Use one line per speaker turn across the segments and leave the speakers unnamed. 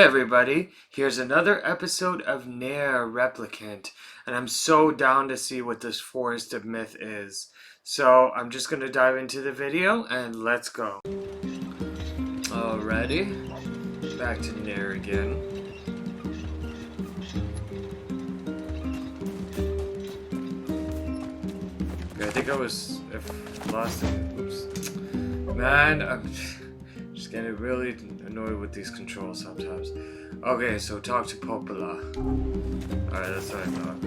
everybody, here's another episode of NieR Replicant, and I'm so down to see what this Forest of Myth is. So I'm just gonna dive into the video and let's go. Alrighty, back to NieR again. Okay, I think I was lost in, oops. Man, I'm just getting really annoyed with these controls sometimes. Okay, so talk to Popola. Alright, that's what I thought.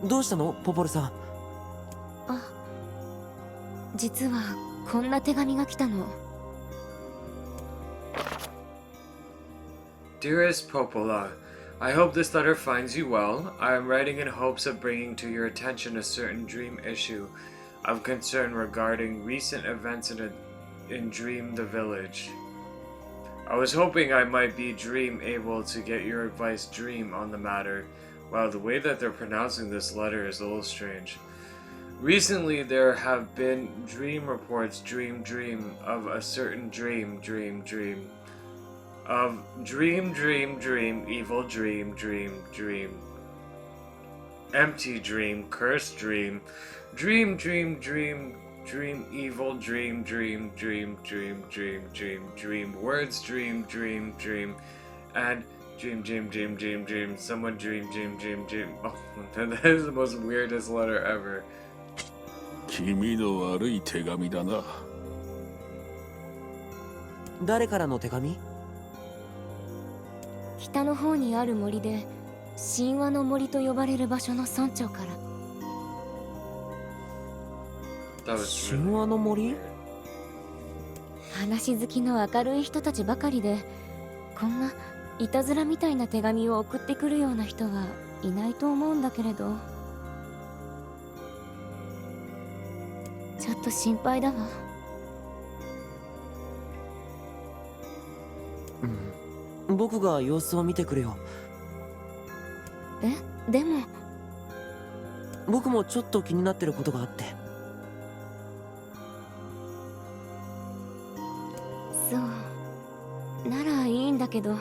どうしたの、ポポルさん。
あ、実はこんな手紙が来たの。
Dearest Popola, I hope this letter finds you well. I am writing in hopes of bringing to your attention a certain dream issue of concern regarding recent events in Dream the Village. I was hoping I might be able to get your advice on the matter. Wow, the way that they're pronouncing this letter is a little strange. Recently, there have been dream reports, of a certain dream, of dream, evil dream, empty dream, cursed dream, evil dream, words dream, and dream, someone dream. Oh, that is the most weirdest letter ever.
君の悪い手紙だな。
誰からの手紙？
北の方にある森で神話の森と呼ばれる場所の村長から。
神話の森？
話好きの明るい人たちばかりで、こんないたずらみたいな手紙を送ってくるような人はいないと思うんだけれど、ちょっと心配だわ。
僕が様子を見てくるよ。
でも
僕もちょっと気になってることがあって。
そうならいいんだけど。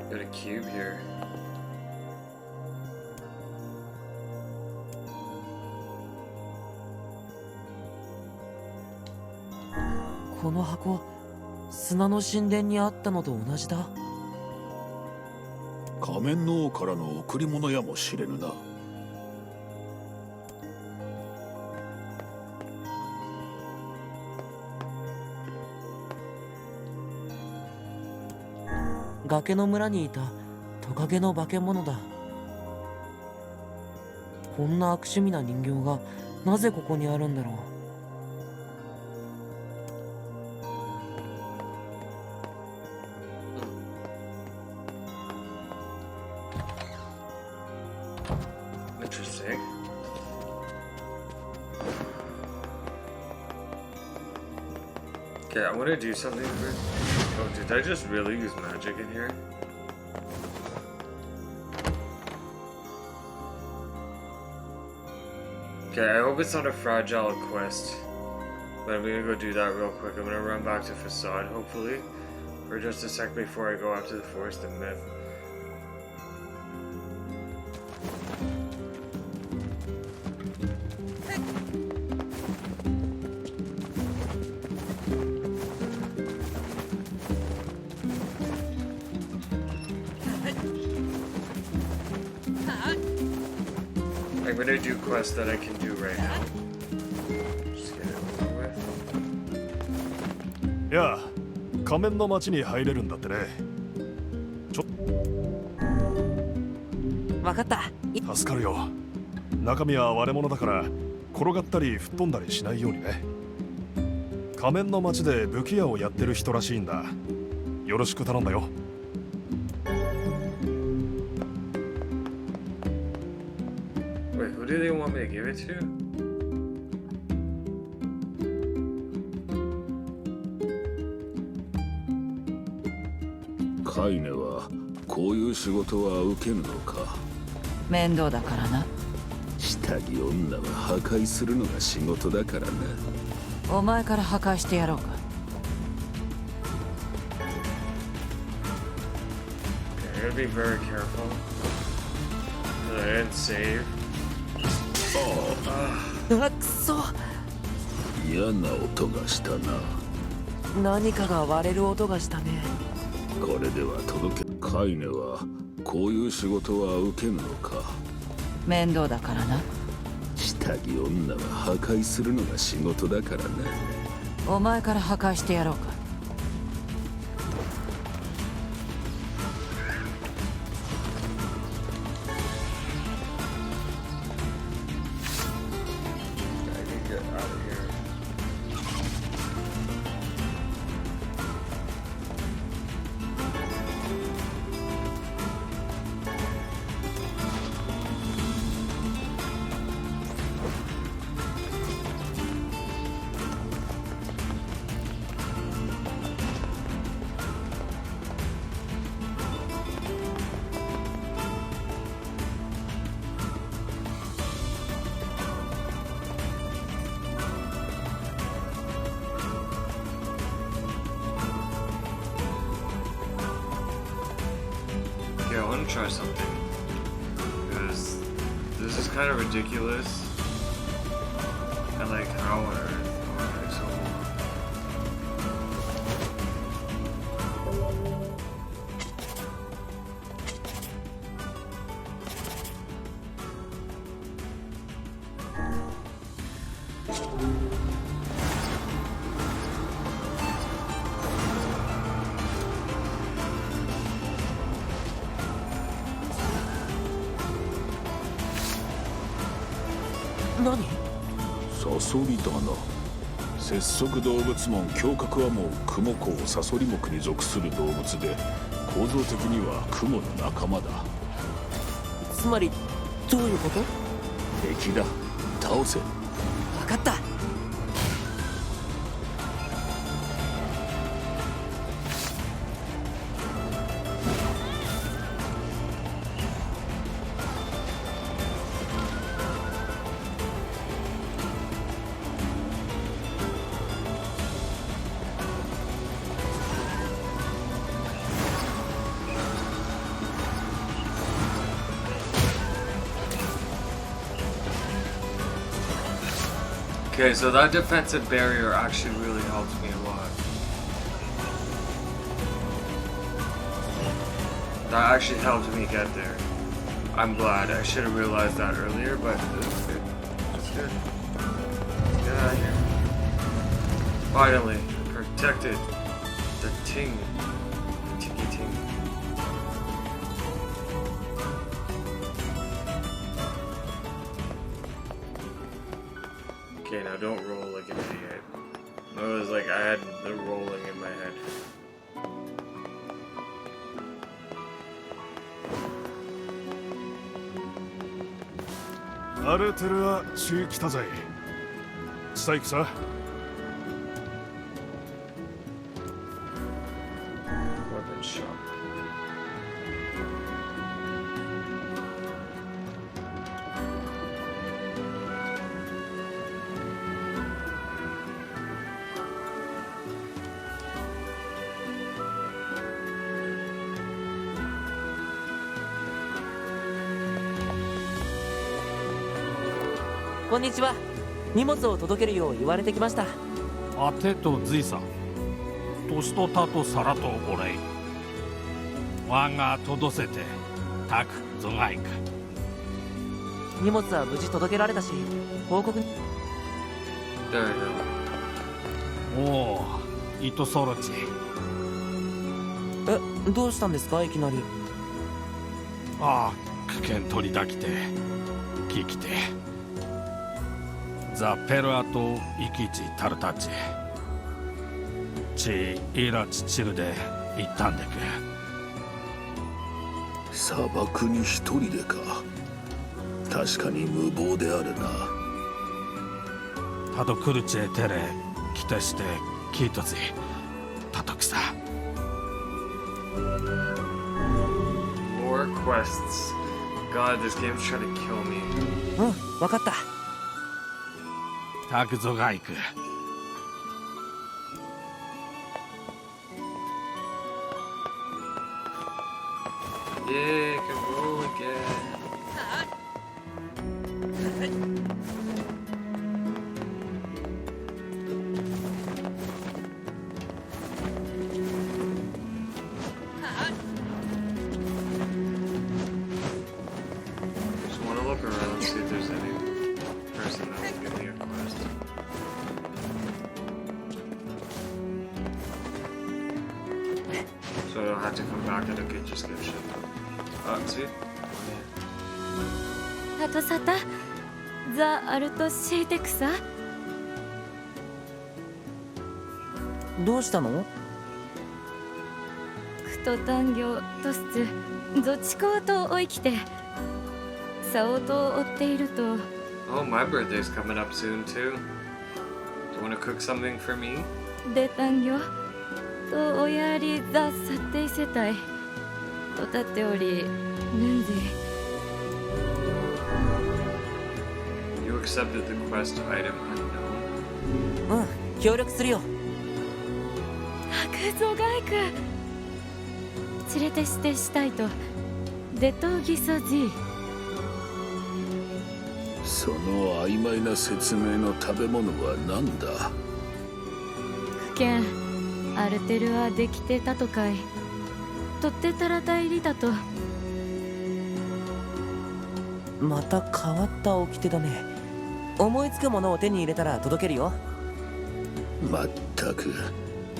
Got a cube here.
この箱、砂の神殿にあったのと同じだ。
仮面の王からの贈り物やもしれぬな。
崖の村にいたトカゲの化け物だ。こんな悪趣味な人形がなぜここにあるんだろう。
Interesting. Okay, I want to do something for... Oh, did I just really use magic in here? Okay, I hope it's not a fragile quest. But I'm gonna go do that real quick. I'm gonna run back to Facade, hopefully. For just a sec before I go out to the Forest of Myth. I'm gonna do quests that I can do right now. Just get it over with.
いや、仮面の町に入れるんだってね。
わかった。
助かるよ。中身は割れ物だから転がったり吹っ飛んだりしないようにね。仮面の町で武器屋をやってる人らしいんだ。よろしく頼んだよ。
Wait, who do they want me to give it to?
Kaine はこういう仕事は受けぬのか。
面倒だからな。
下着女は破壊するのが仕事だからな。
お前から破壊してやろうか。
Okay, I gotta be very careful. I didn't save.
あ、くそ。
嫌な音がしたな。
何かが割れる音がしたね。
これでは届け。Kaineはこういう仕事は受けぬのか。
面倒だからな。
下着女は破壊するのが仕事だからな。
お前から破壊してやろうか。
I can get out of here. Okay, I want to try something. Because this is kind of ridiculous. And like, how on earth? Okay, so.
何？
サソリだな。節足動物門胸郭はもうクモコウサソリ目に属する動物で、構造的にはクモの仲間だ。
つまりどういうこと？
敵だ。倒せ。
わかった。
Okay, so that defensive barrier actually really helped me a lot. That actually helped me get there. I'm glad. I should have realized that earlier, but it's good. It's good. Get out of here. Finally, protected the ting. The tingy ting. Okay, now don't roll like an idiot. It was like I had the rolling in my head.
Aretera 中来たぜ。さあ行くさ。
Weapon shop. .
こんにちは。荷物を届けるよう言われてきました。
あてとずいさん、としとたとさらとおれい。わがとどせて、たくぞがいか。
荷物は無事届けられたし、報告に。
There we go.
おお、糸ソロチ。
どうしたんですかいきなり。
ああ、危険取りだきて聞きてザ・ペルアとイキチタルタチチイラチチルで行ったんでく。
砂漠に一人でか。確かに無謀であるな。
タドクルチェテレ来てしてキートズタトクサ。
More quests. God, this game's trying to kill me.
うん、わかった。
タクゾが行く。
Yeah, I can roll again. Just want to look around, see if there's any person that will give me a quest. So I don't have to come back and just get shit. See?
タトサタザ・アルトシーテクサ。
どうしたの？
クトタンギョトスツゾチコートを生きてサオトを追っていると。
Oh, my birthday's coming up soon too. Do you want to cook something for me?
デタンギョと親ありザ・サテイ世帯と立っておりヌンゼ
You accepted the quest item unknown.
うん、協力するよ。
タクゾガイク連れてしてしたいとデトギソジ。
その曖昧な説明の食べ物は何だ。
苦剣アルテルはできてたとかいとってたらたいりだと。
また変わった掟だね。思いつくものを手に入れたら届けるよ。
まったく、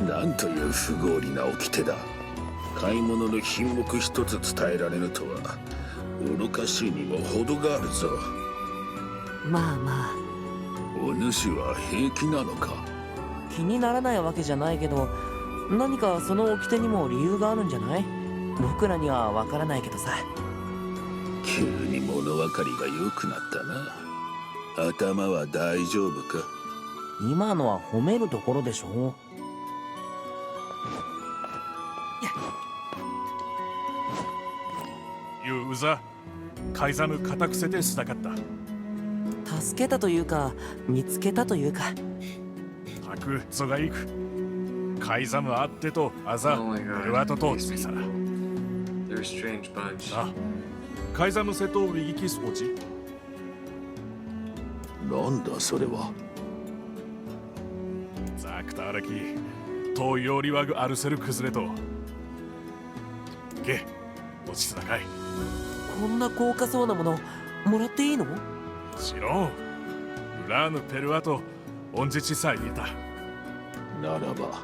なんという不合理な掟だ。買い物の品目一つ伝えられぬとは愚かしいにも程があるぞ。
まあまあ、
お主は平気なのか。
気にならないわけじゃないけど、何かその掟にも理由があるんじゃない？僕らにはわからないけどさ。
急に物分かりが良くなったな。頭は大丈夫か。
今のは褒めるところでしょ。
ユウザ、カイザム固くせてすだかった。
助けたというか、見つけたというか。
タクゾが行く。カイザムあってとあざ、
Oh my god.
ルアトとツイサラ。
They're a strange bunch.
あ、カイザムセとリギキスオチ。
なんだそれは。
ザクタアラキ、とよりわぐアルセル崩れと。ゲ、落ちつなかい。
こんな高価そうなものもらっていいの？
もちろん。ウラーヌペルアとオンジチさえ言えた。
ならば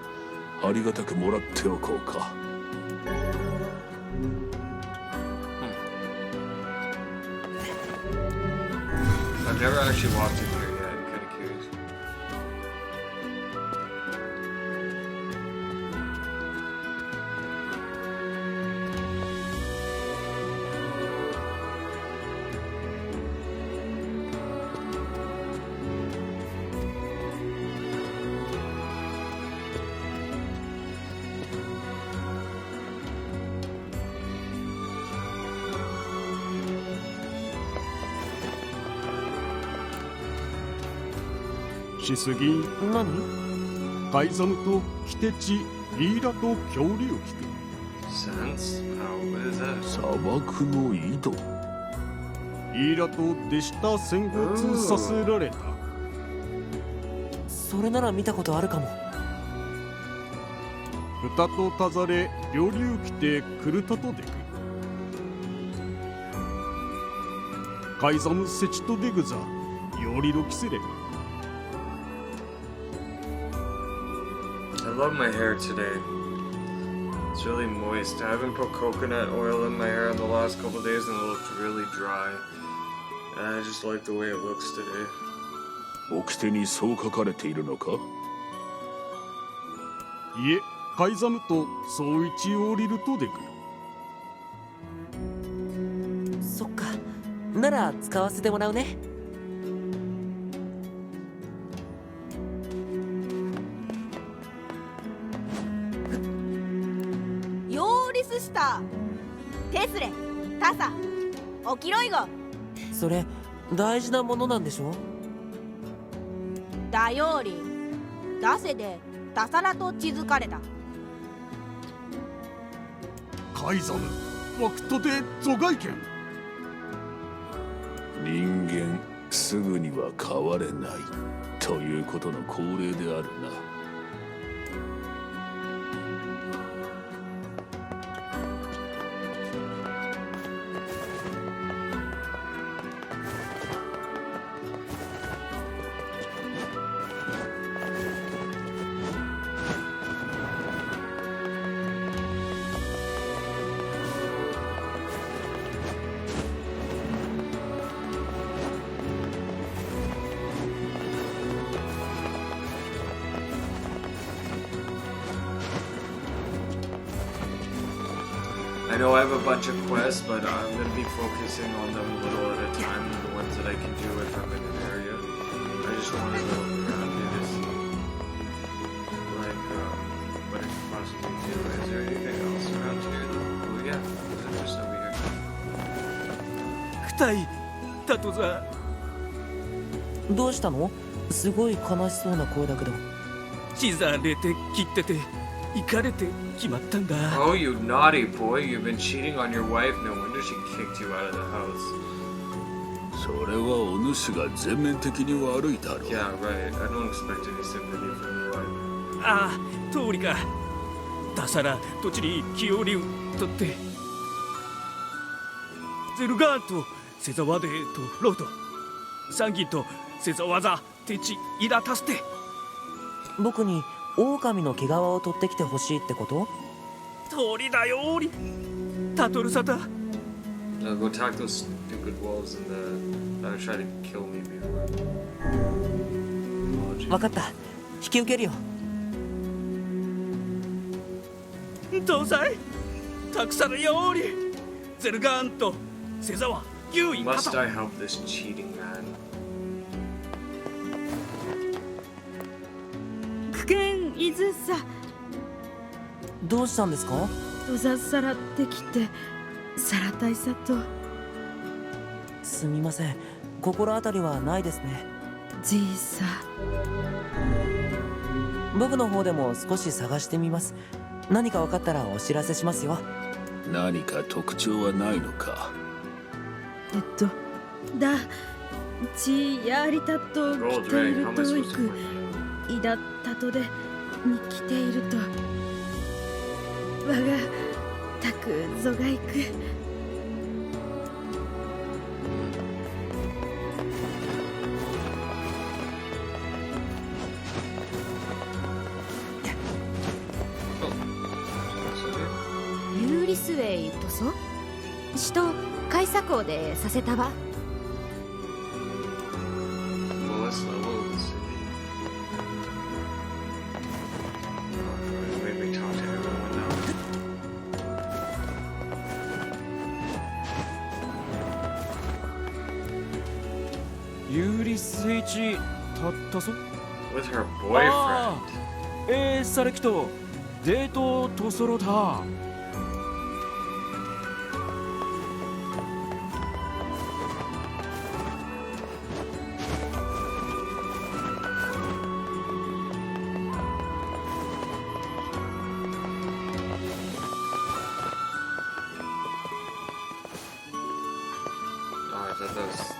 ありがたくもらっておこうか。
I've never actually walked in here yet. I'm kind of curious.
She しすぎ。
何？
カイザムとキテチ、リーラと恐竜菊。
Sense? How? What is that?
砂漠の井戸。
リーラと弟子た戦没させられた。
それなら見たことあるかも。
豚とたざれ、両竜来てくるたとでく。
海ザムセチトデグザヨリロキセレ
I love my hair today. It's really moist. I haven't put coconut oil in my hair in the last couple days and it looked really dry. And I just like the way it looks today.
掟にそう書かれているのか？
いえ、海ザムと総一ヨリルトデグ。
そっか、なら使わせてもらうね。
ヨーリススターテスレタサオキロイゴ
それ大事なものなんでしょ？
ダヨーリダセでタサラと築かれた。
海ザムワクトでゾガイケン。
人間すぐには変われないということの恒例であるな。
I know I have a bunch of quests, but I'm going to be focusing on them a little at a time, the ones that I can do if I'm in an area. I just wanted to look around and just, like, what I could possibly do. Is there anything else around here, though? Oh, yeah, there's just over here.
クタイタトザ。
どうしたの？すごい悲しそうな声だけど。
死ざれて切ってて行かれて決まったんだ。
Oh, you naughty boy. You've been cheating on your wife. No wonder she kicked you out of the house.
それはお主が全面的に悪いだろう。
Yeah, right. I don't expect any sympathy from your wife.
ああ、通りか。ダサラ、トチリ、キオリウとって。ゼルガーとセザワデとロート。サンギとセザワザ、テチ、イダタステ。
僕に狼の毛皮を取ってきてほしいってこと？
通りだよーり。タトルサタ。
Now go attack those stupid wolves in the that tried to kill me before. Oh, geez.
わかった。引き受けるよ。
どうさいたくさんよーり。ゼルガーンとセザワ、ユーインタ
Must
タ。
I help this cheating man?
クケンイズサ
どうしたんですか？
トザサラってきてサラ大佐と
すみません。心当たりはないですね。
ジーサ
僕の方でも少し探してみます。何か分かったらお知らせしますよ。
何か特徴はないのか？
だチヤリタと来
Gold
てい
ring.
る
How am I
とい
supposed to
く
find that?
イダタトでに来ていると我がたくぞがいく
ユーリスウェイとそ死と開鎖港でさせたわ。
Lowest level of the city. Oh, you made me talk to everyone now.
ユーリスイチたったそ。
With her
あ
boyfriend.
あ、サレキとデートとそろだ。
Oh, I thought that was like.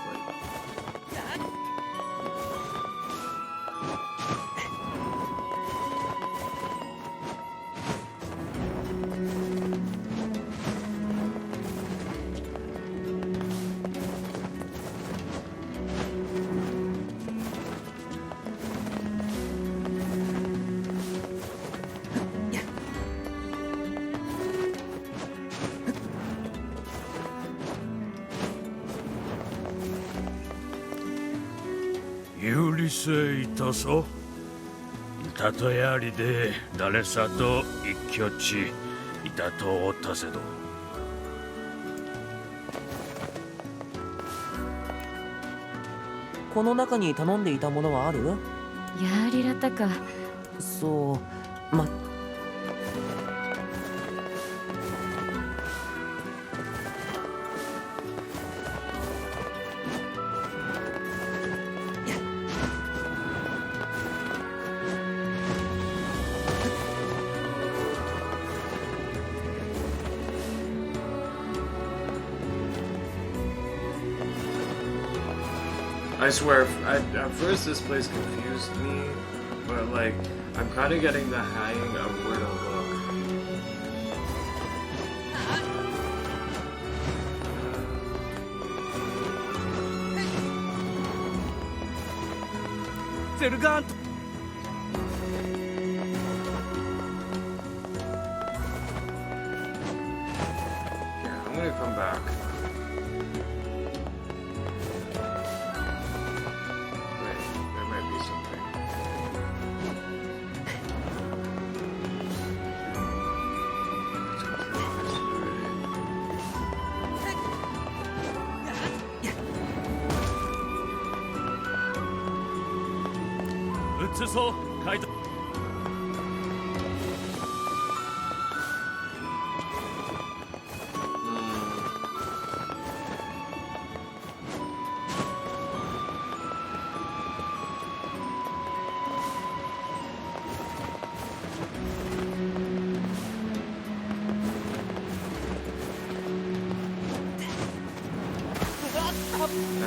有理性いたそ。たとえありで誰さと一挙地いたとおったせど。
この中に頼んでいたものはある？
ヤーリラタか。
そう、
I swear, at first this place confused me, but like, I'm kind of getting the hang of where to look.
ゼルガント。
Yeah, I'm gonna come back. Wait, there might be something. Let's go through this already.
移そうカイト。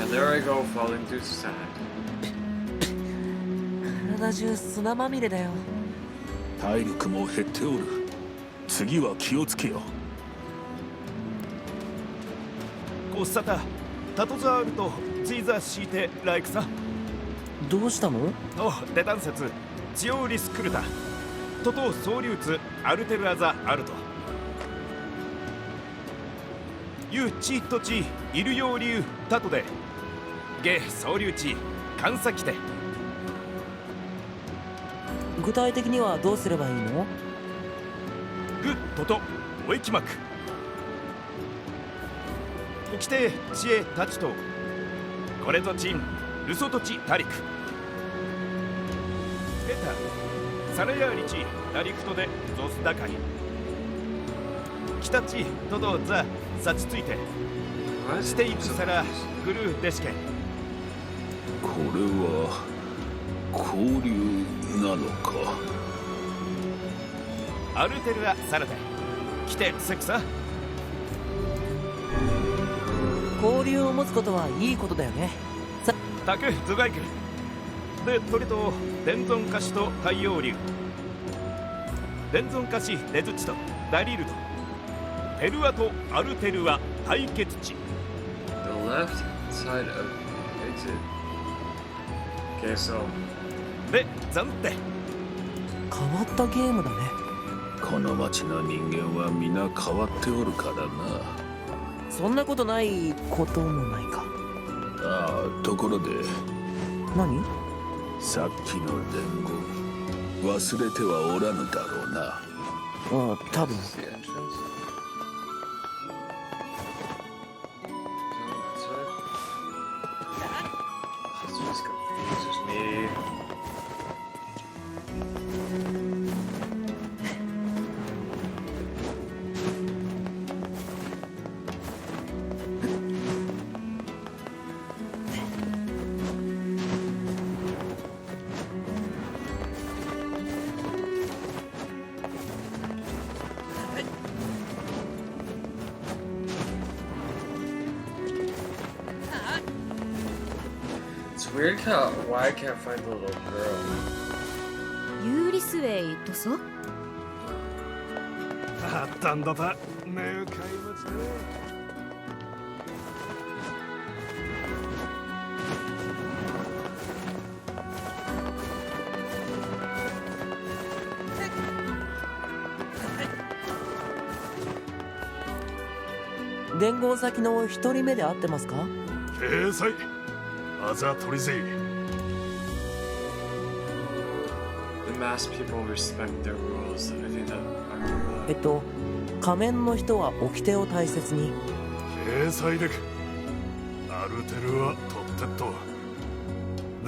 And there I go, falling through sand.
体中砂まみれだよ。
体力も減っておる。次は気をつけよ。
コッサタ、タトザールとチーザー敷いてライクさ。
どうしたの？
デタン説、チオウリスクルタ、トト総流通アルテルアザアルト。ユチトチイルヨーリュウタトで、ゲ総流地監査来て。
具体的にはどうすればいいの？
グトトおいきまく。起きて知恵たちと、これぞチンルソトチタリク。エタサラヤーリチタリクトでゾスダカイ。北地トドザサチついて。していくさらグルーデシケン。
これは交流なのか。
アルテルアサラテ来てセクサ。
交流を持つことはいいことだよね。
タクズガイクで鳥と伝存歌詞と太陽流。伝存歌詞レズチとダリルとペルアとアルテルア対決地。
The left side of exit. Okay, so
で暫定。
変わったゲームだね。
この町の人間は皆変わっておるからな。
そんなことないこともないか。
ああ、ところで
何？
さっきの伝言忘れてはおらぬだろうな。
ああ、多分。
the entrance. This just confuses me. It's weird why I can't find the little girl.
ユーリスウェイとそ。
あったんだた。向かい町だ。
伝言先の一人目で会ってますか？
掲載あざ取りぜ。
masked people respect their rules. I think that I remember that.
仮面の人は掟を大切に。
掲載でくアルテルは取ってっと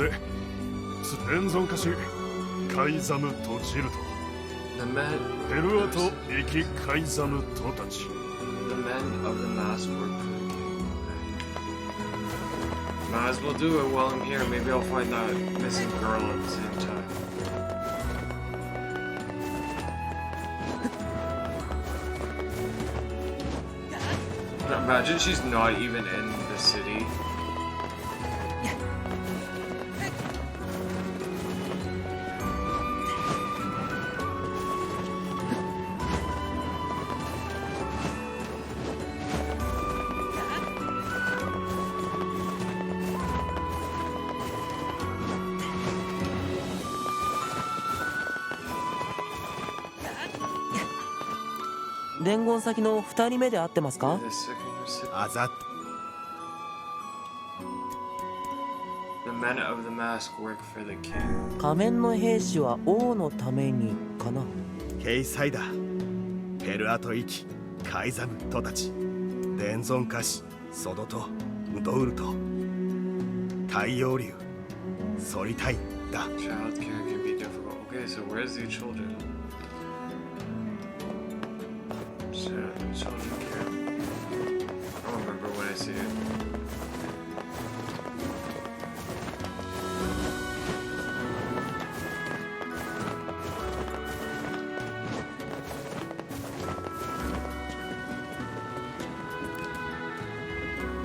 で連存化しカイザムとジルと
The men,
ペルアと生きカイザムとたち
the men of the mask were pretty king. Might as well do it while I'm here. Maybe I'll find that missing girl at the same time. Imagine she's not even in the city.
"伝言先の2人目で会ってますか?"
The second recipient.
あざっ
The men of the mask work for the king.
仮面の兵士は王のためにかな。
ケイサイだペルアとイキカイザムとたち伝存歌詞ソドとウドウルと太陽竜ソリタイだ
Child care can be difficult. Okay, so where's the children? Children care. I'll remember when I see it.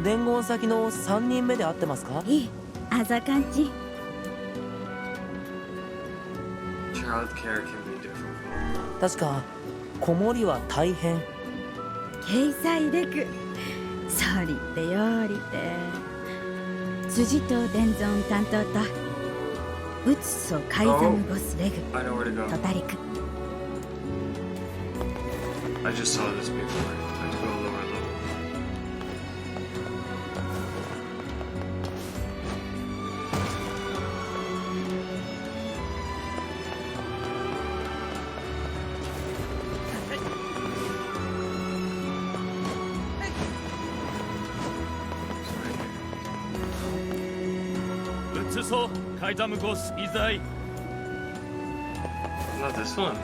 "伝言先の3人目で会ってますか?"
いいあざかんち
Child care can be difficult.
確か子守は大変。
掲載でくそりてよりて辻と伝存担当とうつそカイザムゴスレグ
I know where to
と
go.
たりく
I just saw this before. I have to go lower level.
Utsuso カイザムゴスイザイ
Not this one.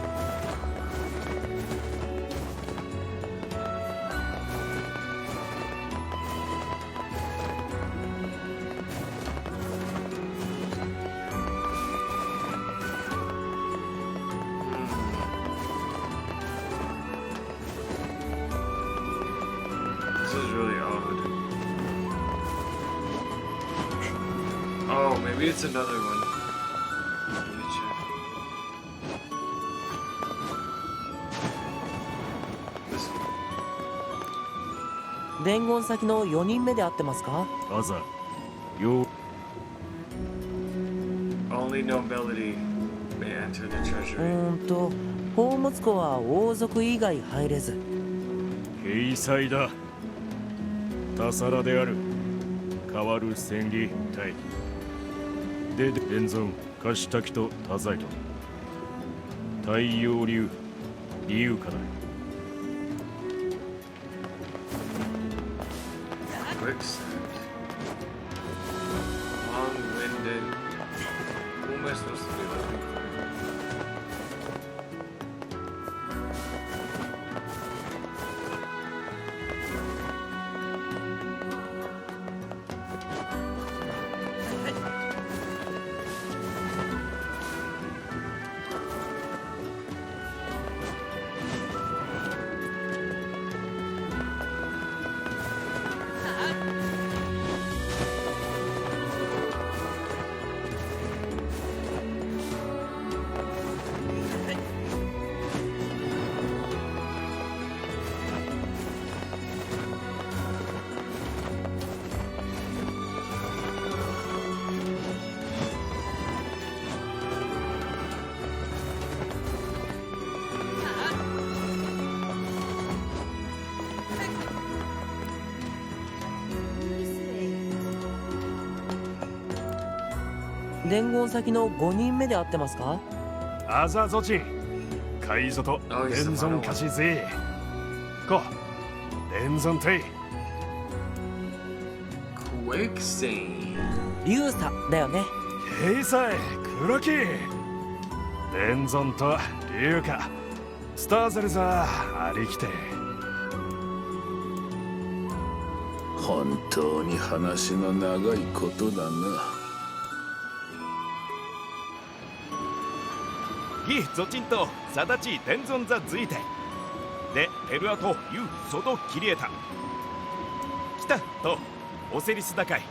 This is really odd. Oh, maybe it's another one. Let me check. This one.
伝言先の4人目で会ってますか?
あざよ
Only nobility may enter the treasury.
宝物庫は王族以外入れず。
ケイサイだタサラである変わる戦利隊で伝存カシタキとタザイト太陽流理由かだ
Quicksand. Long-winded. Who am I supposed to be looking for?
伝言先の5人目で会ってますか?5
アザゾチン海賊と連存貸しぜこ連存隊
Quicksand
リュウサだよね。
ケイサイ黒木連存とリュウカスターゼルザーありきて
本当に話の長いことだな。
ギゾチンとサダチデンゾンザズイテでペルアとユウソドキリエタ来たとオセリス高い。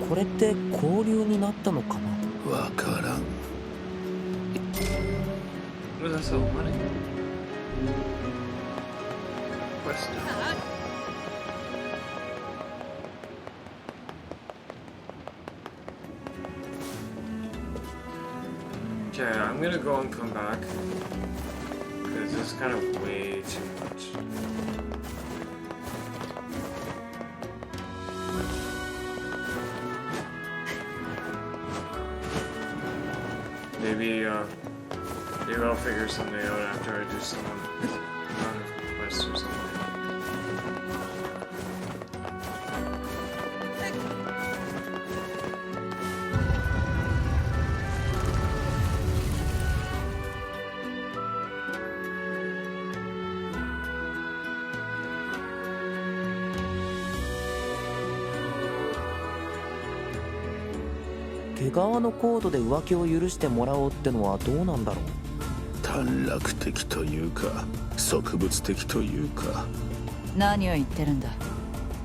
これって交流になったのかな。
わからん。
Was that so funny? Question. Okay, I'm gonna go and come back because this is kind of way too much. Maybe I'll figure something out after I do some quests or something.
毛皮のコードで浮気を許してもらおうってのはどうなんだろう。
短絡的というか植物的というか。
何を言ってるんだ。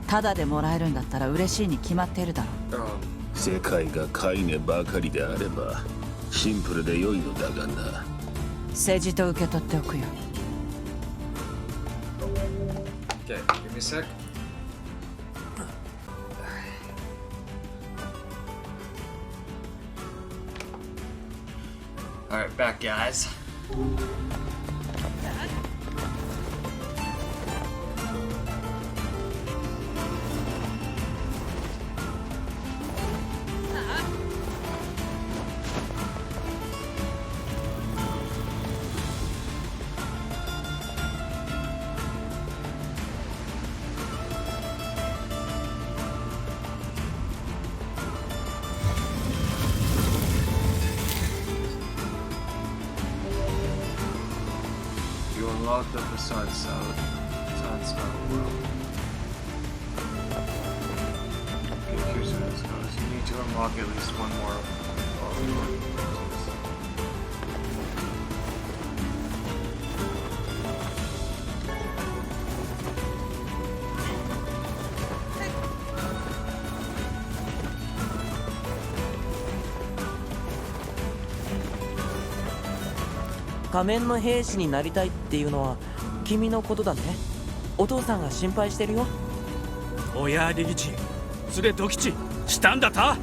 ただでもらえるんだったら嬉しいに決まっているだろう。
世界がカイネばかりであればシンプルで良いのだがな。
政治と受け取っておくよ。
Okay, give me a sec. Alright, back guys. Unlock the facade spell. Well. Okay, here's where this goes. You need to unlock at least one more. Oh,
仮面の兵士になりたいっていうのは君のことだね。お父さんが心配してるよ。
おやリギチ連れドキチしたんだた。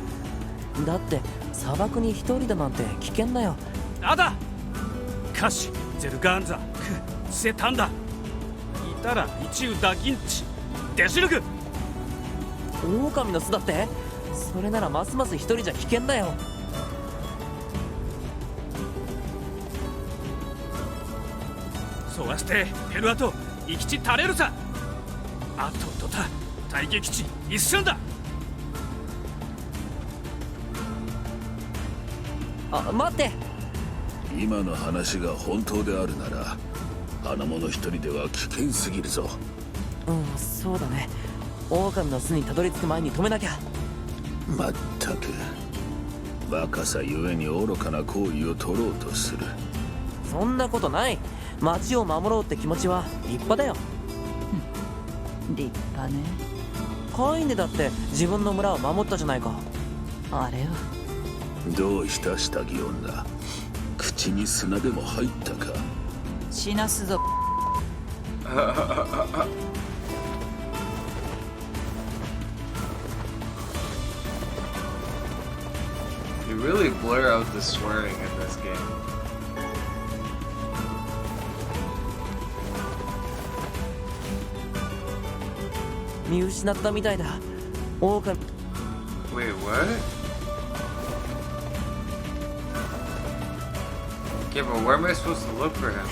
だって砂漠に一人だなんて危険だよ。
あだカシゼルガンザクセタンダいたら一宇ダギンチデシルグ
狼の巣だって。それならますます一人じゃ危険だよ。
そうはしてペルアと生き地垂れるさ。あととた大撃地一瞬だ。
あ、待って。
今の話が本当であるならあの者一人では危険すぎるぞ。
うん、そうだね。狼の巣にたどり着く前に止めなきゃ。
まったく若さゆえに愚かな行為を取ろうとする。
そんなことない。町を守ろうって気持ちは立派だよ。
立派ね。
カイネだって自分の村を守ったじゃないか。
あれは
どうした下着女。口に砂でも入ったか。
死なすぞ。
You really blur out the swearing in this game.
見失ったみたいだ。狼。
Wait, what? Okay, but where am I supposed to look for him?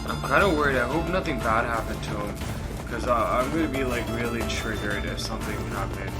I'm kind of worried. I hope nothing bad happened to him, because I'm gonna be like really triggered if something happens.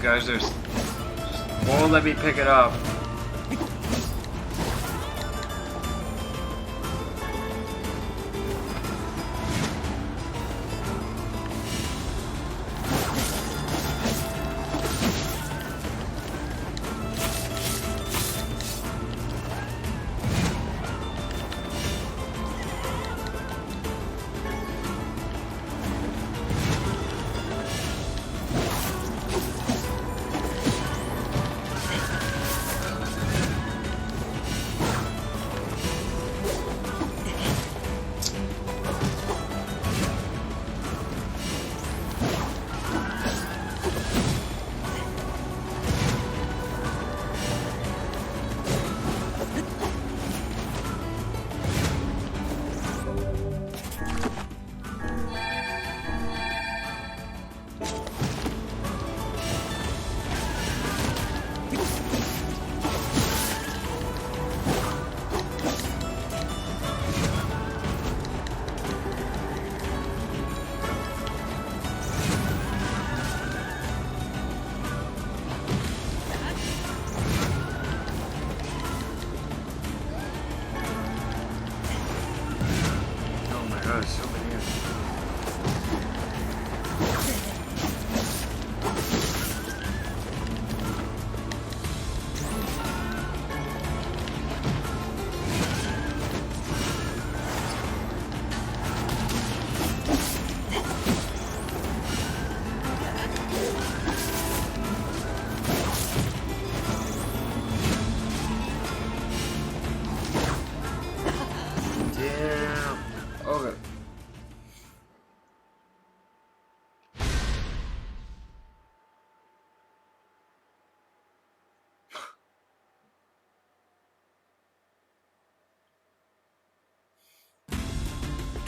Guys, there's won't let me pick it up.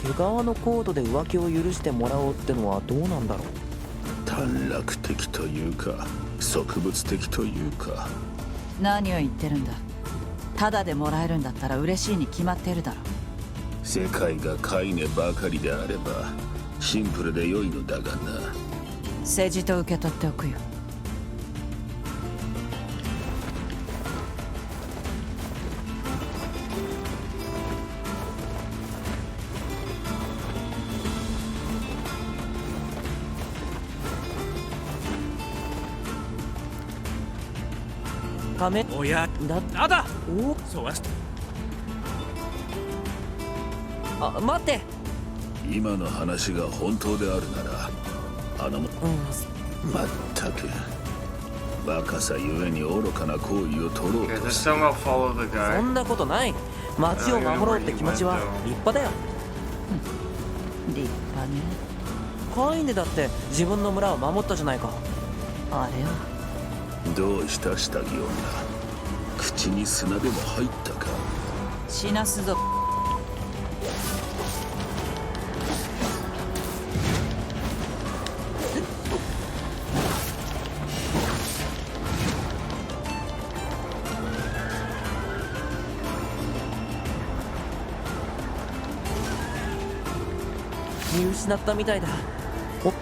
毛皮のコードで浮気を許してもらおうってのはどうなんだろう。
短絡的というか植物的というか。
何を言ってるんだ。ただでもらえるんだったら嬉しいに決まってるだろ。
世界がカイネばかりであればシンプルで良いのだがな。
世辞と受け取っておくよ。
仮面
おや
だ。
なんだ
お
そうは
あ、待って。
今の話が本当であるならまったくバカさゆえに愚かな行為を取ろう
Okay,
と
this
する。
time I'll follow the
そ
guy.
んなことない。町を守ろうって気持ちは立派だよ。
立派ね。
カイネだって自分の村を守ったじゃないか。
あれは
どうした下着女、口に砂でも入ったか。
死なすぞ。
見失ったみたいだ。お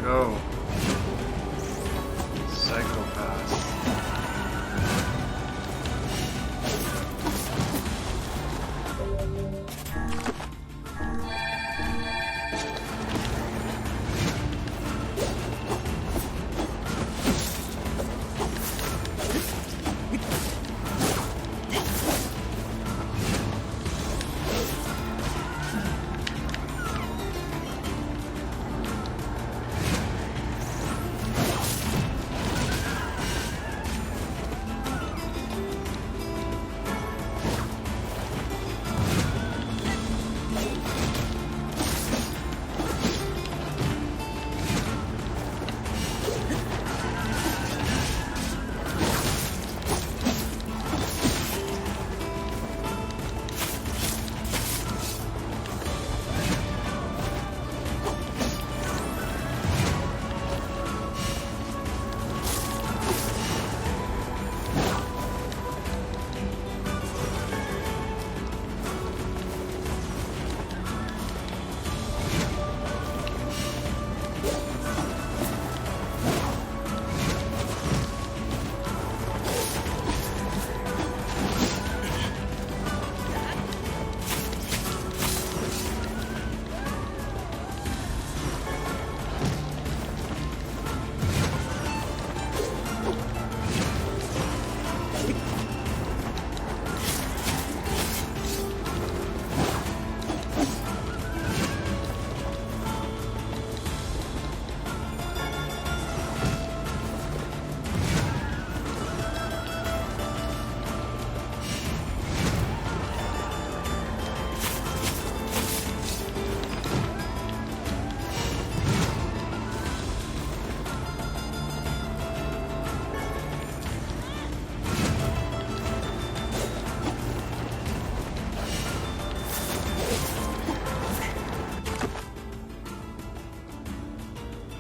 Go. Psychopath.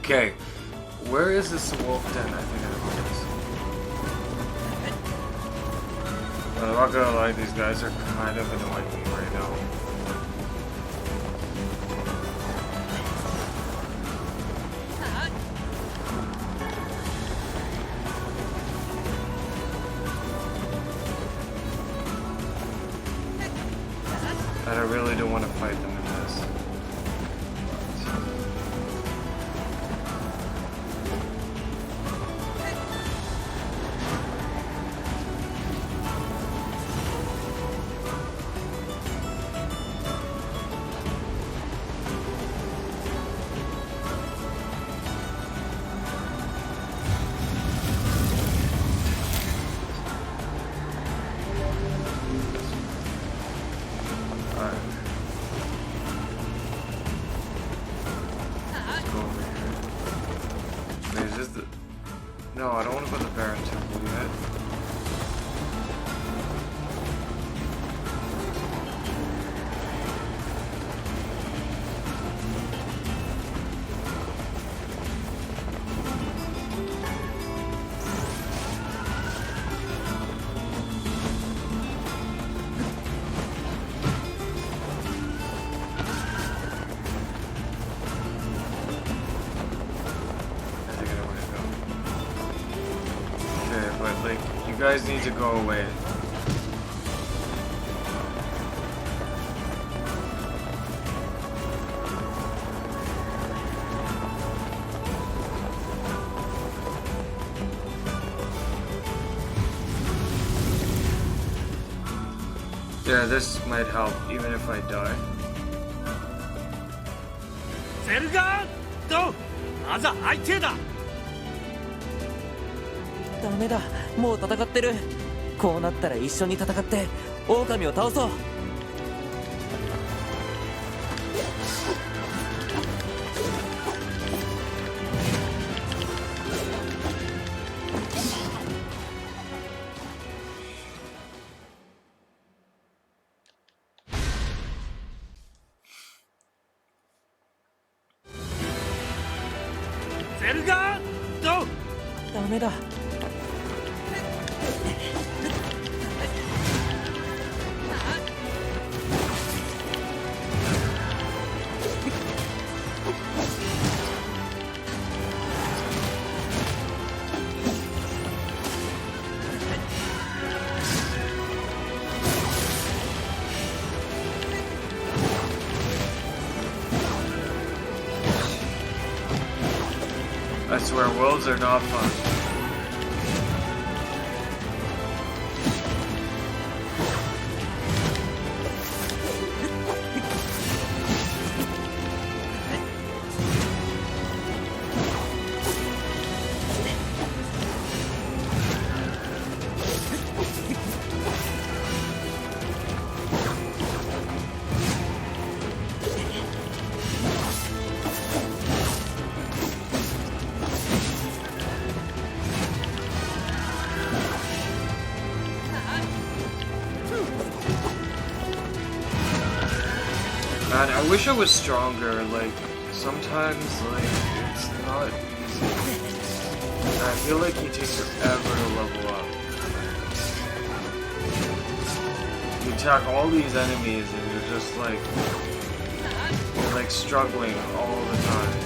Okay, where is this wolf den? I think I know where it is. I'm not gonna lie, these guys are kind of annoying me right now. And I really don't want to fight them in this. No, I don't want to go to the Baron Temple yet. You guys need to go away. Yeah, this might help, even if I die.
ゼルガード、まず相手だ。
ダメだ、もう戦ってる。こうなったら一緒に戦って狼を倒そう。
ゼルガード、
ダメだ。
I swear, wolves are not fun. Man, I wish I was stronger. Like, sometimes, like, it's not easy. And I feel like he takes forever to level up. You attack all these enemies and you're just like struggling all the time.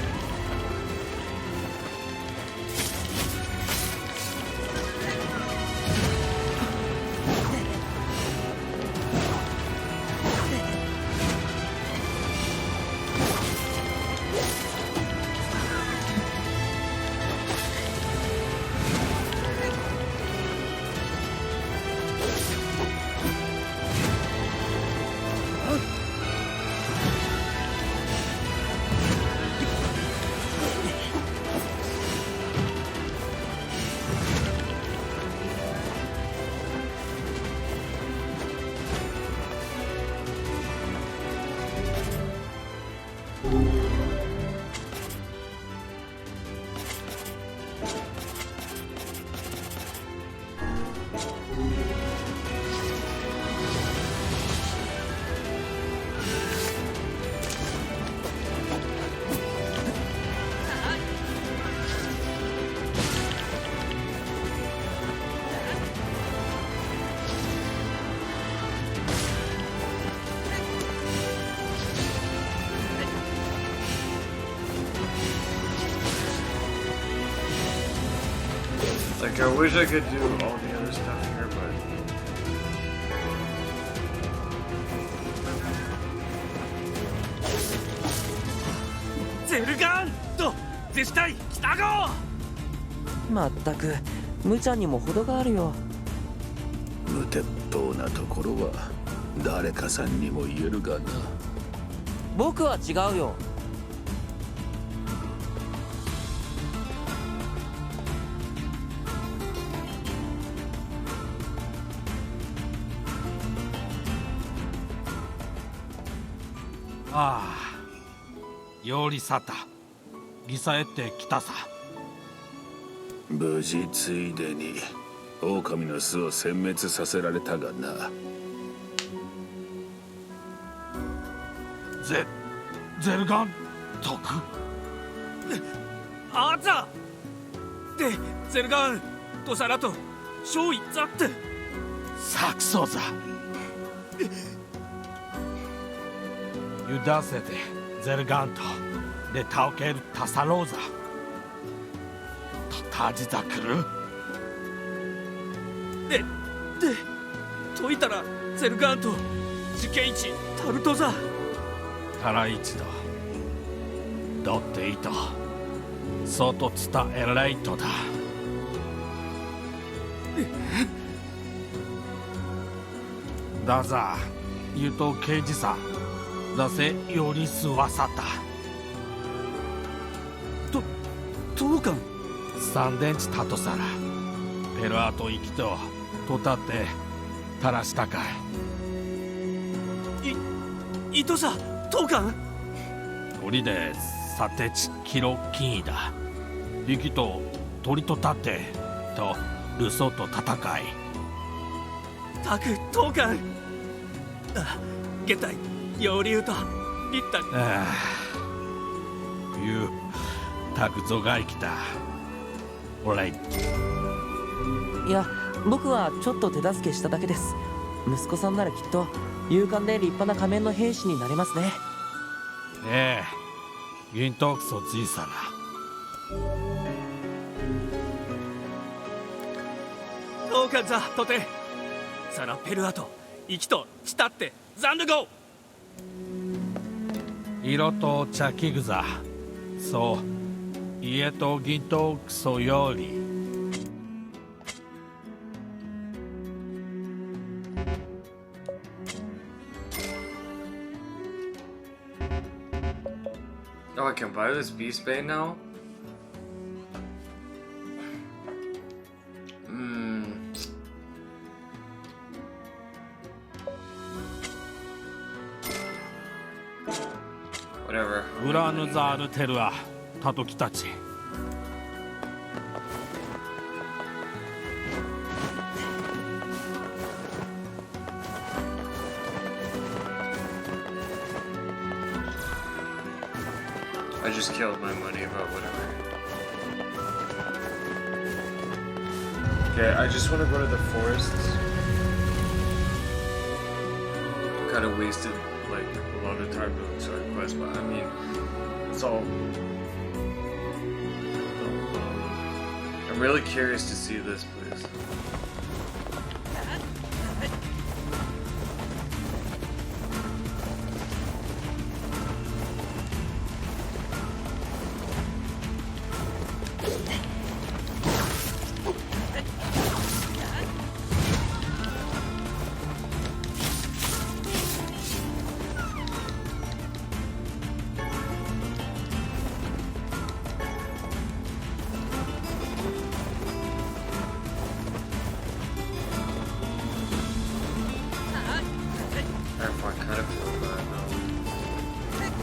Like, I wish I could do all the other stuff here, but...
ゼルガンと絶対北郷。
まったく無茶にも程があるよ。
無鉄砲なところは誰かさんにも言えるがな。
僕は違うよ。
ああ、よりさたリサエってきたさ。
無事ついでに狼の巣を殲滅させられたがな。
ゼルガン徳あざでゼルガンとさらと勝利ざってサクソザユダセてゼルガンとでタオケルタサローザタジザクルで解いたらゼルガンとジケイチタルトザタライチだドッテイトソトツタエレイトだだざユトケイジさだせよりすわさったトーカン三電池タトサラペルアトイキとトタってたらしたかいとさトーカン鳥でサテチキロキンイだリキと鳥とタってとルソと戦いタクトーカンあゲタイヨリュウとリッタああユウタクゾが生きた俺
いや僕はちょっと手助けしただけです。息子さんならきっと勇敢で立派な仮面の兵士になれますね。
ええギントークソツイサラトーカンザとてサラペルアト生きとチタってザンドゴ色と茶器具ザそう家と銀とクソより
Oh, I can buy this beast bait now? Whatever.
ウラヌザールテルアタトキたち
I just killed my money about whatever. Okay, I just want to go to the forests. Kind of wasted like a lot of time doing side quests, but I mean, it's all. I'm really curious to see this place. Therefore, I kind of feel bad now.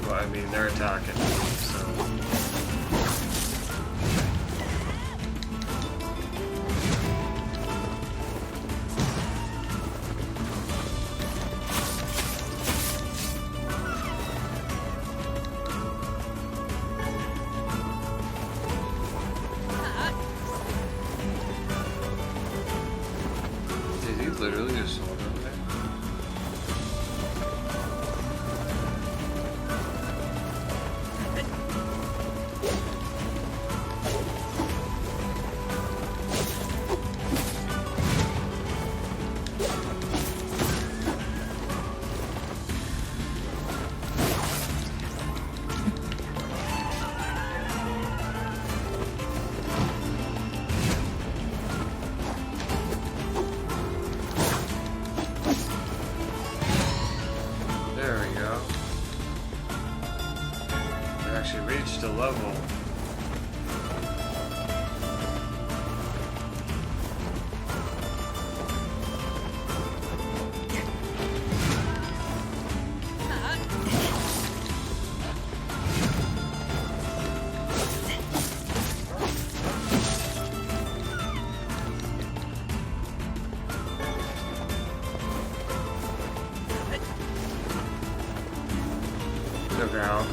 But I mean, they're attacking me, so. Did he literally just hold on there?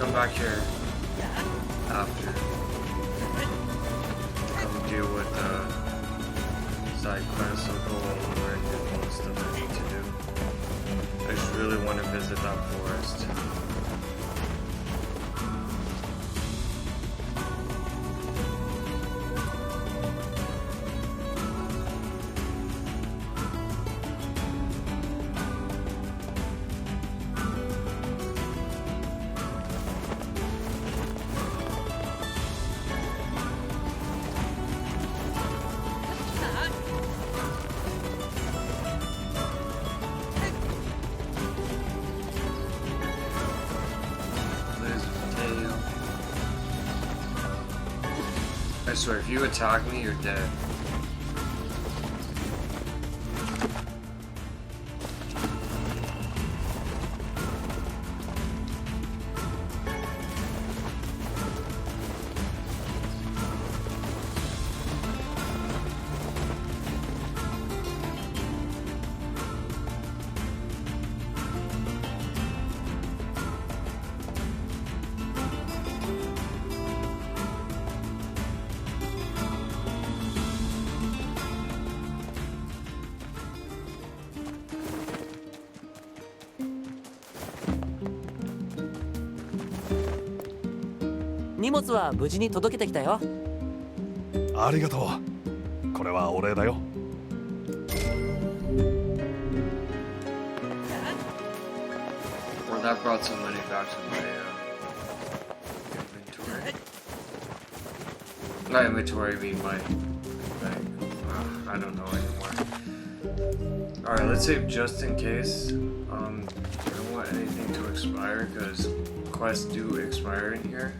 come back here after. Come deal with the side quest. I'll go over and do most of it I need to do. I just really want to visit that forest. I swear, if you attack me, you're dead.
荷物は無事に届けてきたよ。
ありがとう。これはお礼だよ。
Well, that brought some money back to my inventory. Not inventory, I mean my bank. I don't know anymore. Alright, let's save just in case. I don't want anything to expire because quests do expire in here.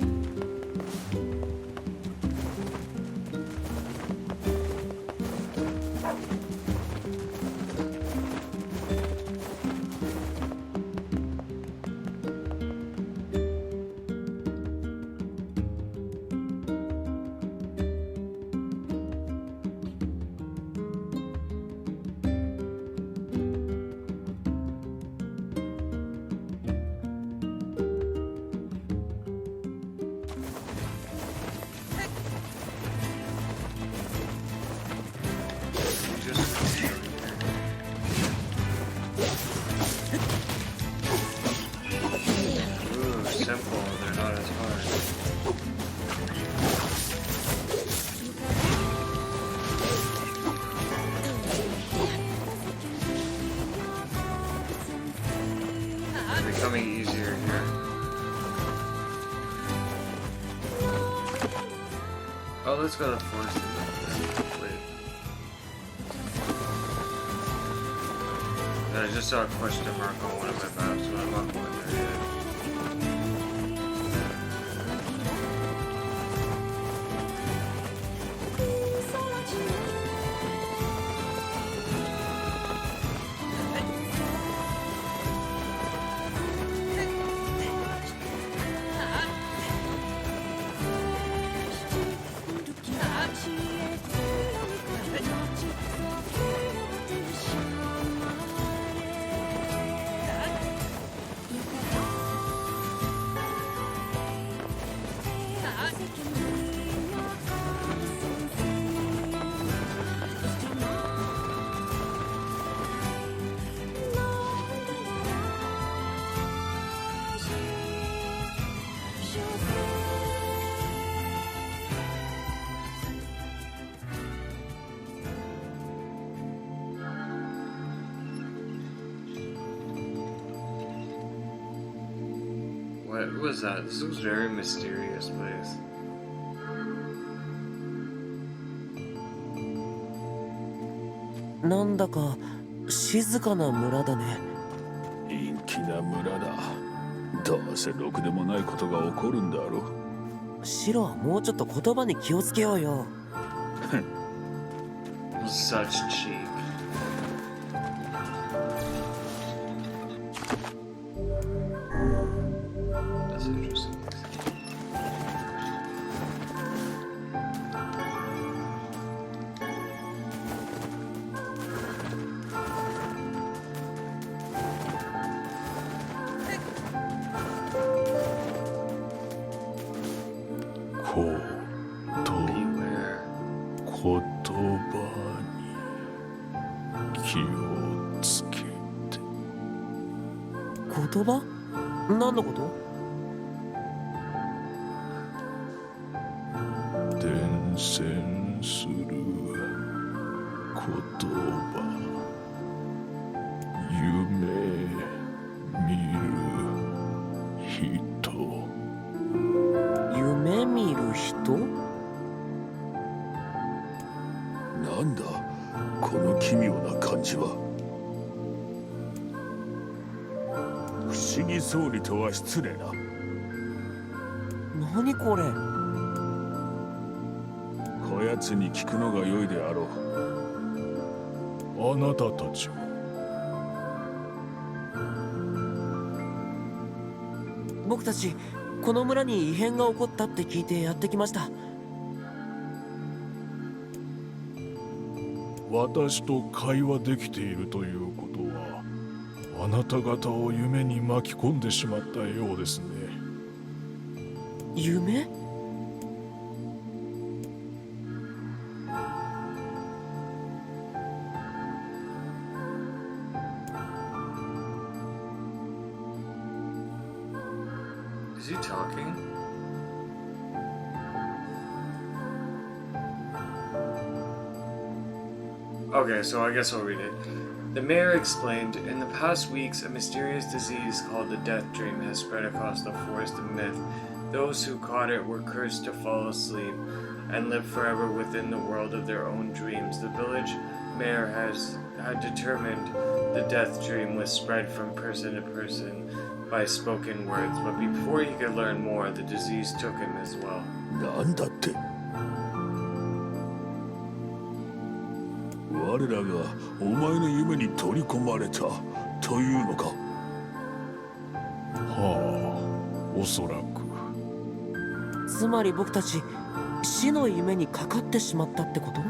Becoming easier here. Oh, let's go to the forest. Wait. I just saw a question mark on one of my maps, but I'm not going there yet. What was that? This was a very mysterious place.
Nandaか静かな村だね。
陰気な村だ。どうせろくでもないことが起こるんだろう。
シロはもうちょっと言葉に気をつけようよ。
Such cheek. That's interesting.
こと言葉に気をつけて。
言葉？何のこと？
伝染する言葉、夢見る人。
夢見る人？
なんだこの奇妙な感じは。不思議そうにとは失礼な。
何これ？
こやつに聞くのが良いであろう。あなたたちは。
僕たちこの村に異変が起こったって聞いてやってきました。
私と会話できているということは、あなた方を夢に巻き込んでしまったようですね。
夢？Is
he talking? Okay, so I guess I'll read it. The mayor explained, in the past weeks, a mysterious disease called the Death Dream has spread across the forest of myth. Those who caught it were cursed to fall asleep and live forever within the world of their own dreams. The village mayor had determined the Death Dream was spread from person to person by spoken words, but before he could learn more, the disease took him as well.
なんだって。我らがお前の夢に取り込まれたというのか。
はあ、おそらく。
つまり僕たち死の夢にかかってしまったってこと？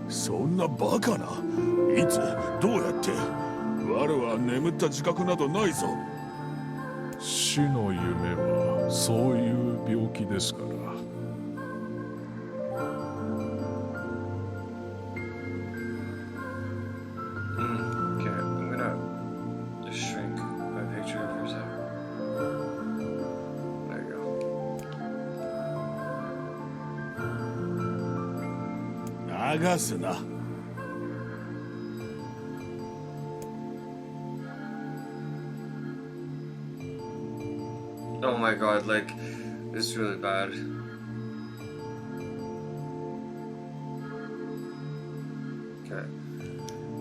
そんなバカな。いつどうやって。我は眠った自覚などないぞ。
死の夢はそういう病気ですから。
Okay, I'm gonna just shrink my picture for a second. There you go.
流すな。
Oh my god, like, this is really bad. Okay.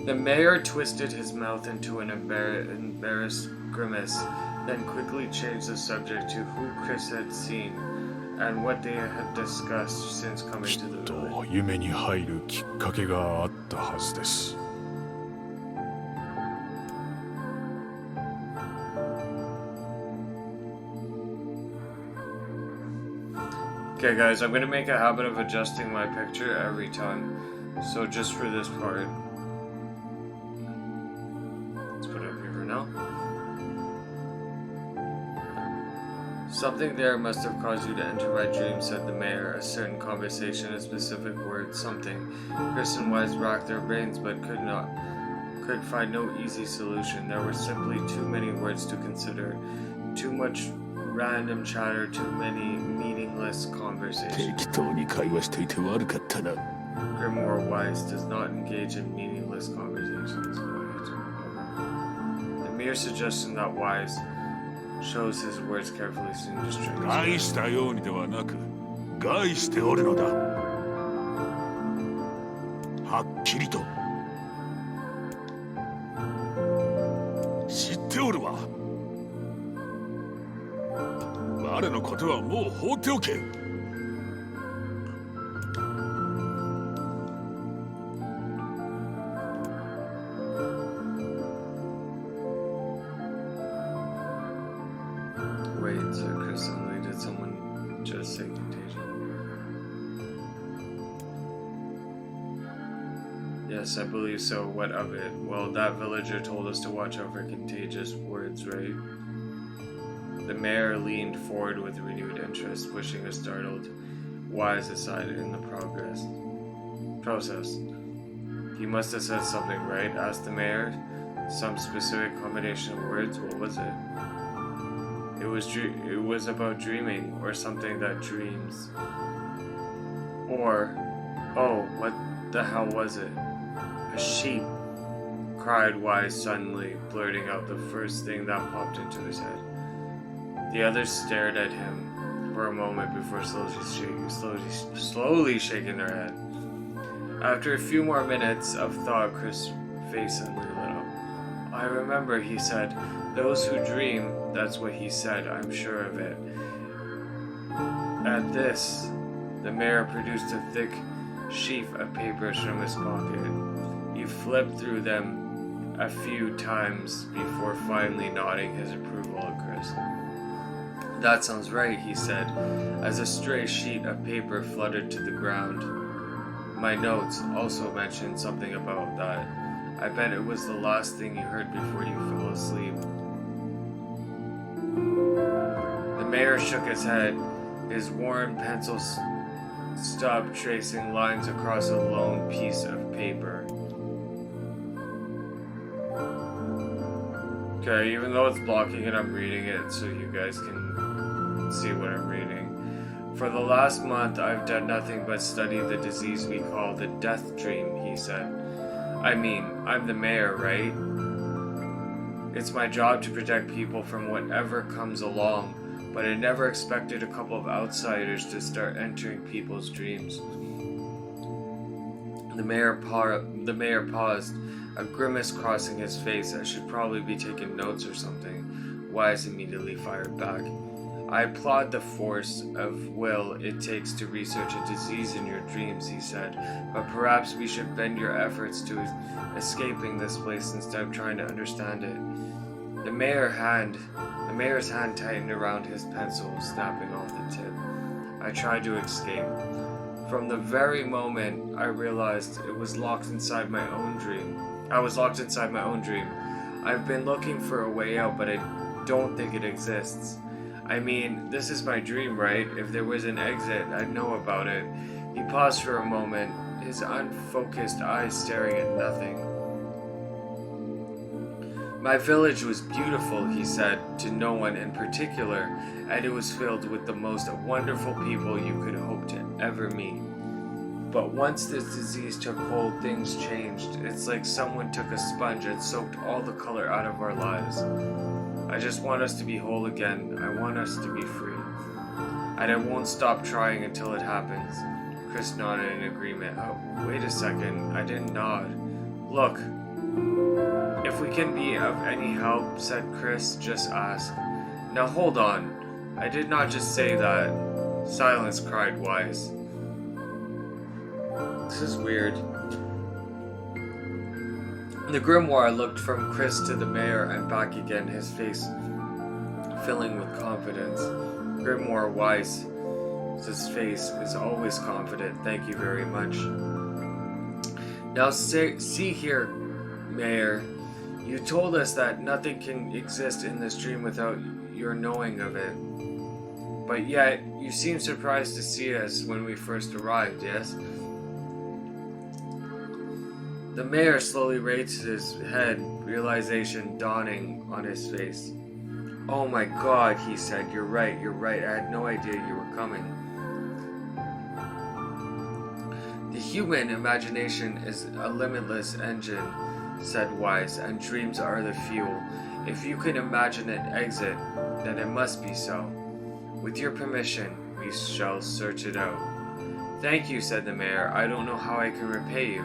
The mayor twisted his mouth into an embarrassed grimace, then quickly changed the subject to who Chris had seen and what they had discussed since coming to the village.
夢に入るきっかけがあったはずです。
Okay guys, I'm gonna make a habit of adjusting my picture every time. So just for this part. Let's put it up here for now. Something there must have caused you to enter my dream, said the mayor. A certain conversation, a specific word, something. Chris and Wise racked their brains but could find no easy solution. There were simply too many words to consider. Too much random chatter, too many meaningless conversations.
適当に会話していて悪かったな。
Grimoire Wise does not engage in meaningless conversations. The mere suggestion that Wise chose his words carefully seemed to strike his
害したようにではなく、害しておるのだ。はっきりと。知っておるわ。我のことはもう放っておけ。
Wait, so Chris only did someone just say contagion? Yes, I believe so. What of it? Well, that villager told us to watch out for contagious words, right? The mayor leaned forward with renewed interest, pushing a startled Wise aside in the process. "He must have said something, right?" asked the mayor. "Some specific combination of words? What was it?" It was about dreaming, or something that dreams. Or, oh, what the hell was it? "A sheep," cried Wise suddenly, blurting out the first thing that popped into his head. The others stared at him for a moment before slowly shaking their head. After a few more minutes of thought, Chris' face suddenly lit up. "I remember," he said. "Those who dream," that's what he said, I'm sure of it. At this, the mayor produced a thick sheaf of papers from his pocket. He flipped through them a few times before finally nodding his approval at Chris. "That sounds right," he said, as a stray sheet of paper fluttered to the ground. "My notes also mentioned something about that. I bet it was the last thing you heard before you fell asleep." The mayor shook his head. His worn pencil stopped tracing lines across a lone piece of paper. Okay, even though it's blocking it, I'm reading it so you guys can see what I'm reading. "For the last month, I've done nothing but study the disease we call the death dream," he said. "I mean, I'm the mayor, right? It's my job to protect people from whatever comes along, but I never expected a couple of outsiders to start entering people's dreams." The mayor paused, a grimace crossing his face. "I should probably be taking notes or something." Wise immediately fired back. "I applaud the force of will it takes to research a disease in your dreams," he said, "but perhaps we should bend your efforts to escaping this place instead of trying to understand it." The mayor's hand tightened around his pencil, snapping off the tip. "I tried to escape. From the very moment I realized I was locked inside my own dream. I've been looking for a way out, but I don't think it exists. I mean, this is my dream, right? If there was an exit, I'd know about it." He paused for a moment, his unfocused eyes staring at nothing. "My village was beautiful," he said, to no one in particular, "and it was filled with the most wonderful people you could hope to ever meet. But once this disease took hold, things changed. It's like someone took a sponge and soaked all the color out of our lives. I just want us to be whole again. I want us to be free. And I won't stop trying until it happens." Chris nodded in agreement. "Oh, wait a second. I didn't nod. Look. If we can be of any help," said Chris, "just ask." "Now hold on. I did not just say that." "Silence," cried Wise. This is weird. The grimoire looked from Chris to the mayor and back again, his face filling with confidence. Grimoire Wise's face is always confident. "Thank you very much. Now see here, Mayor. You told us that nothing can exist in this dream without your knowing of it. But yet, you seem surprised to see us when we first arrived, yes?" The mayor slowly raised his head, realization dawning on his face. "Oh my God," he said, you're right. I had no idea you were coming." "The human imagination is a limitless engine," said Wise, "and dreams are the fuel. If you can imagine an exit, then it must be so. With your permission, we shall search it out." "Thank you," said the mayor. "I don't know how I can repay you."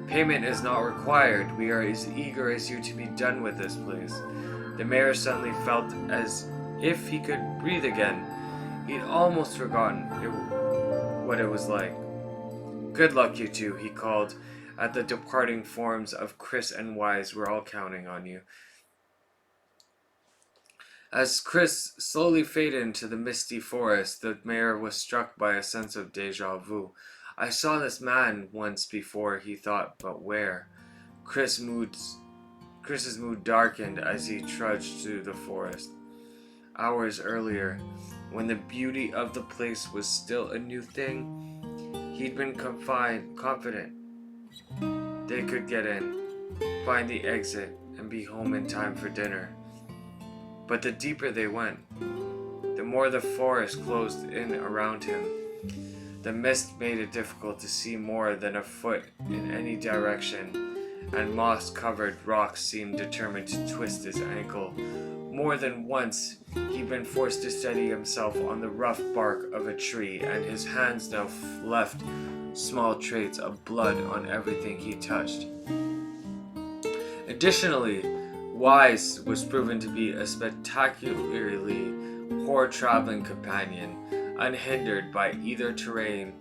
"Payment is not required. We are as eager as you to be done with this place." The mayor suddenly felt as if he could breathe again. He'd almost forgotten what it was like. "Good luck, you two," he called at the departing forms of Chris and Wise. "We're all counting on you." As Chris slowly faded into the misty forest, the mayor was struck by a sense of déjà vu. "I saw this man once before," he thought, "but where?" Chris's mood darkened as he trudged through the forest. hours earlier, when the beauty of the place was still a new thing. He'd been confident they could get in, find the exit, and be home in time for dinner. But the deeper they went, the more the forest closed in around him. The mist made it difficult to see more than a foot in any direction, and moss-covered rocks seemed determined to twist his ankle. More than once, he'd been forced to steady himself on the rough bark of a tree, and his hands now left small traces of blood on everything he touched. Additionally, Wise was proven to be a spectacularly poor traveling companion. Unhindered by either terrain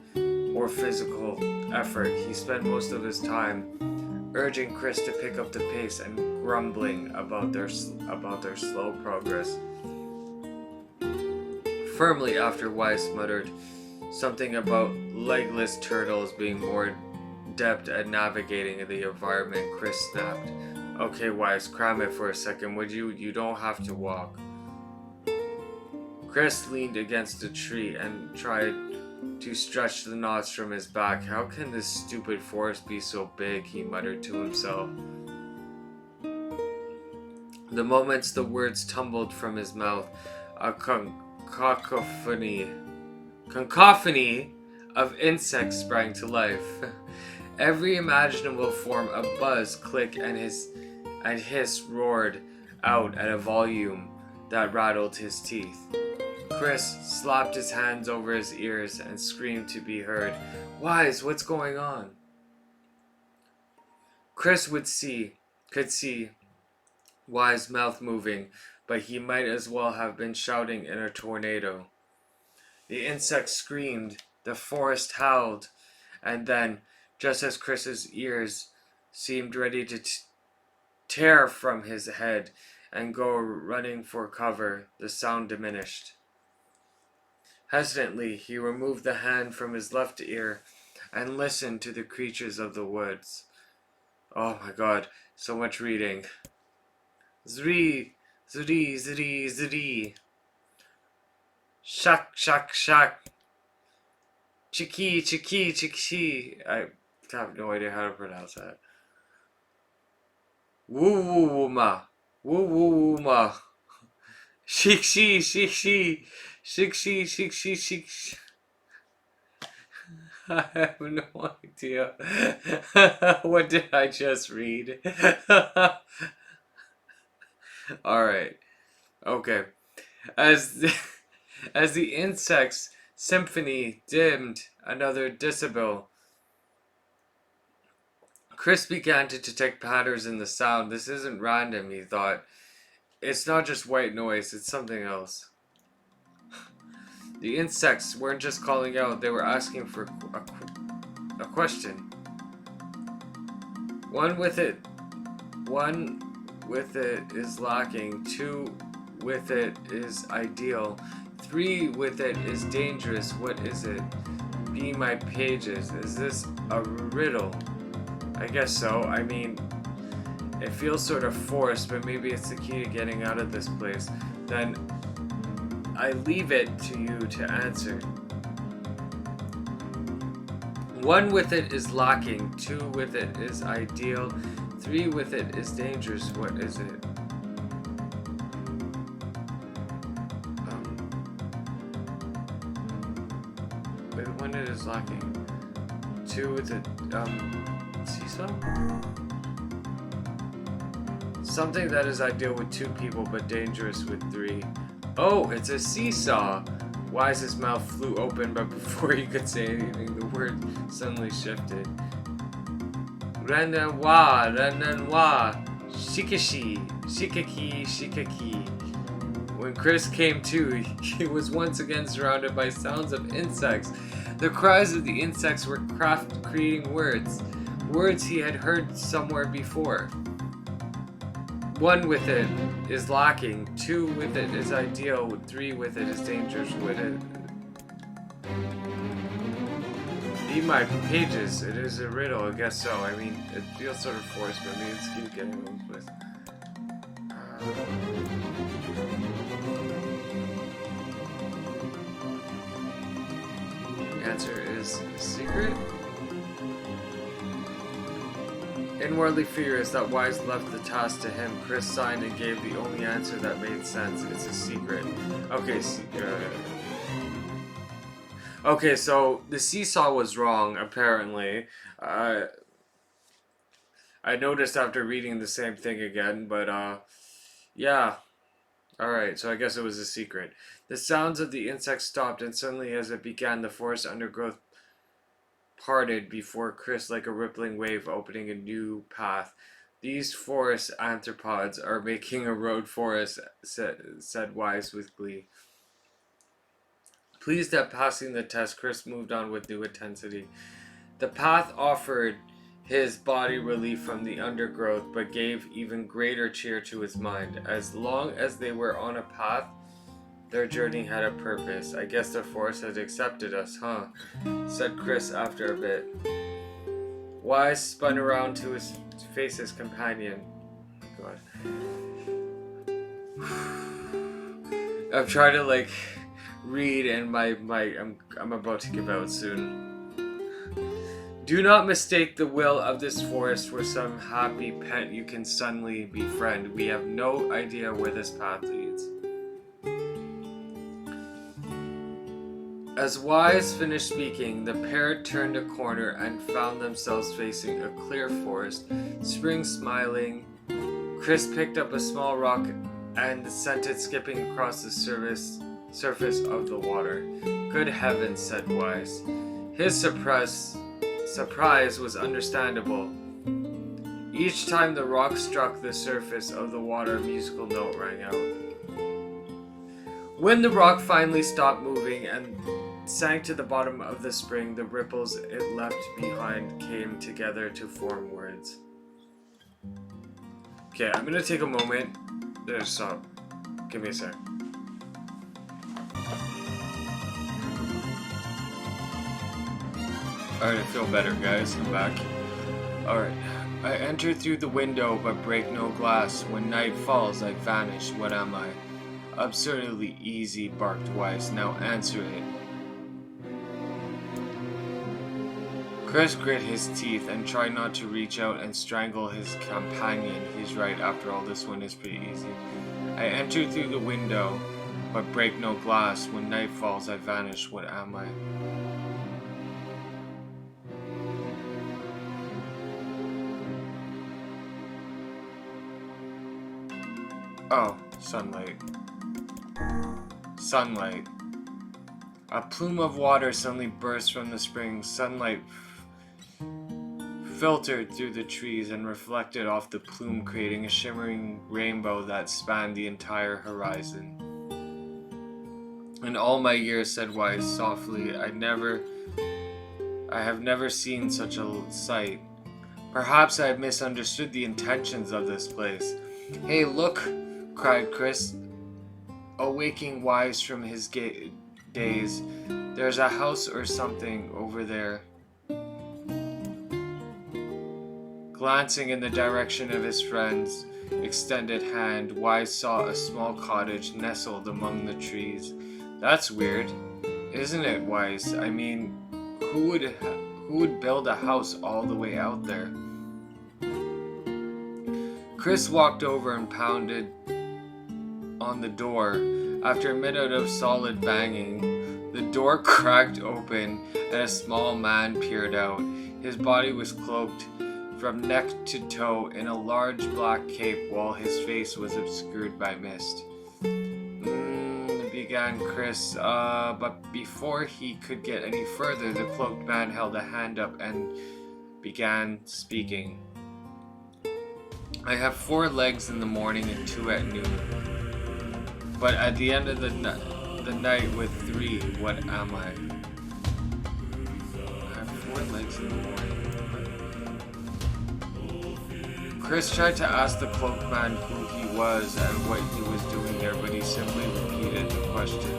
or physical effort, he spent most of his time urging Chris to pick up the pace and grumbling about their slow progress. Firmly after Wise muttered something about legless turtles being more adept at navigating the environment, Chris snapped, "Okay, Wise, cram it for a second, would you? You don't have to walk." Chris leaned against a tree and tried to stretch the knots from his back. "How can this stupid forest be so big?" he muttered to himself. The moments the words tumbled from his mouth, a cacophony of insects sprang to life. Every imaginable form of buzz, click, and hiss roared out at a volume that rattled his teeth. Chris slapped his hands over his ears and screamed to be heard, "Wise, what's going on?" Chris could see Wise's mouth moving, but he might as well have been shouting in a tornado. The insect screamed, the forest howled, and then, just as Chris's ears seemed ready to tear from his head and go running for cover, the sound diminished. Hesitantly, he removed the hand from his left ear and listened to the creatures of the woods. Oh my god, so much reading. Zri, zri, zri, zri. Shak, shak, shak. Chiki, chiki, chiki. I have no idea how to pronounce that. Woo woo woo ma. Woo woo woo ma. Shik shi, shik shi. Shik shi, shik shi, shik shi. I have no idea. What did I just read? Alright. Okay. As the insect's symphony dimmed another decibel, Chris began to detect patterns in the sound. This isn't random, he thought. It's not just white noise, it's something else. The insects weren't just calling out, they were asking for a question. One with it is lacking. 2 with it is ideal. 3 with it is dangerous. What is it? Be my pages. Is this a riddle? I guess so. I mean, it feels sort of forced, but maybe it's the key to getting out of this place. Then I leave it to you to answer. 1 with it is lacking. 2 with it is ideal. 3 with it is dangerous. What is it? Wait, 1 it is lacking. 2 with it, seesaw? Something that is ideal with 2 people, but dangerous with 3. Oh, it's a seesaw! Wise's mouth flew open, but before he could say anything, the word suddenly shifted. Renanwa, renanwa, shikashi, shikaki, shikaki. When Chris came to, he was once again surrounded by sounds of insects. The cries of the insects were creating words. Words he had heard somewhere before. 1 with it is lacking. 2 with it is ideal. 3 with it is dangerous with it. Be my pages. It is a riddle, I guess so. I mean, it feels sort of forced, but maybe it's keep getting those places. answer is a secret? Inwardly furious that Wise left the task to him, Chris signed and gave the only answer that made sense. It's a secret. Okay, okay, so the seesaw was wrong, apparently. I noticed after reading the same thing again, but yeah. Alright, so I guess it was a secret. The sounds of the insects stopped, and suddenly as it began, the forest undergrowth parted before Chris like a rippling wave, opening a new path. These forest arthropods are making a road for us, said Wise with glee. Pleased at passing the test, Chris moved on with new intensity. The path offered his body relief from the undergrowth, but gave even greater cheer to his mind. As long as they were on a path, their journey had a purpose. I guess the forest has accepted us, huh? Said Chris after a bit. Wise spun around to face his companion. Oh God. I'm trying to like read and I'm about to give out soon. Do not mistake the will of this forest for some happy pet you can suddenly befriend. We have no idea where this path leads. As Wise finished speaking, the pair turned a corner and found themselves facing a clear forest. Spring smiling, Chris picked up a small rock and sent it skipping across the surface of the water. Good heavens, said Wise. His surprise was understandable. Each time the rock struck the surface of the water, a musical note rang out. When the rock finally stopped moving and sank to the bottom of the spring, the ripples it left behind came together to form words. Okay, I'm gonna take a moment. Stop. Give me a sec. Alright, I feel better, guys. I'm back. Alright. I enter through the window but break no glass. When night falls, I vanish. What am I? Absurdly easy, barked Wise. Now answer it. Chris grit his teeth and tried not to reach out and strangle his companion. He's right, after all, this one is pretty easy. I enter through the window but break no glass. When night falls, I vanish. What am I? Oh, sunlight. Sunlight. A plume of water suddenly burst from the spring. Sunlight filtered through the trees and reflected off the plume, creating a shimmering rainbow that spanned the entire horizon. In all my years, said Wise softly, I have never seen such a sight. Perhaps I have misunderstood the intentions of this place. Hey, look, cried Chris, awaking Wise from his daze. There's a house or something over there. Glancing in the direction of his friend's extended hand, Wise saw a small cottage nestled among the trees. That's weird, isn't it, Wise? I mean, who would build a house all the way out there? Chris walked over and pounded on the door. After a minute of solid banging, the door cracked open and a small man peered out. His body was cloaked from neck to toe in a large black cape, while his face was obscured by mist. Began Chris, but before he could get any further, the cloaked man held a hand up and began speaking. I have 4 legs in the morning and 2 at noon, but at the end of the night with 3, what am I? I have 4 legs in the morning. Chris tried to ask the cloaked man who he was and what he was doing there, but he simply repeated the question.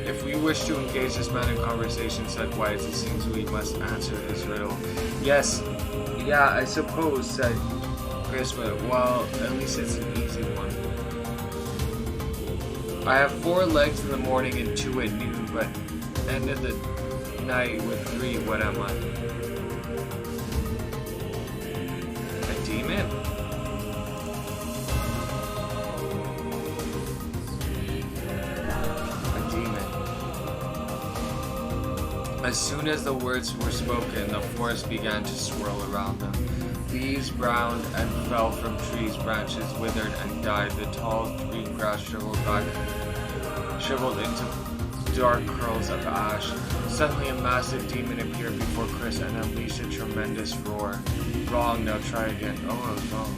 If we wish to engage this man in conversation, said Wise, it seems we must answer his riddle. Yes, yeah, I suppose, said Chris, but well, at least it's an easy one. I have 4 legs in the morning and 2 at noon, but end of the night with 3, what am I? A demon? A demon. As soon as the words were spoken, the forest began to swirl around them. Leaves browned and fell from trees, branches withered and died. The tall green grass shriveled into dark curls of ash. Suddenly a massive demon appeared before Chris and unleashed a tremendous roar. Wrong, now try again. Oh, I was wrong.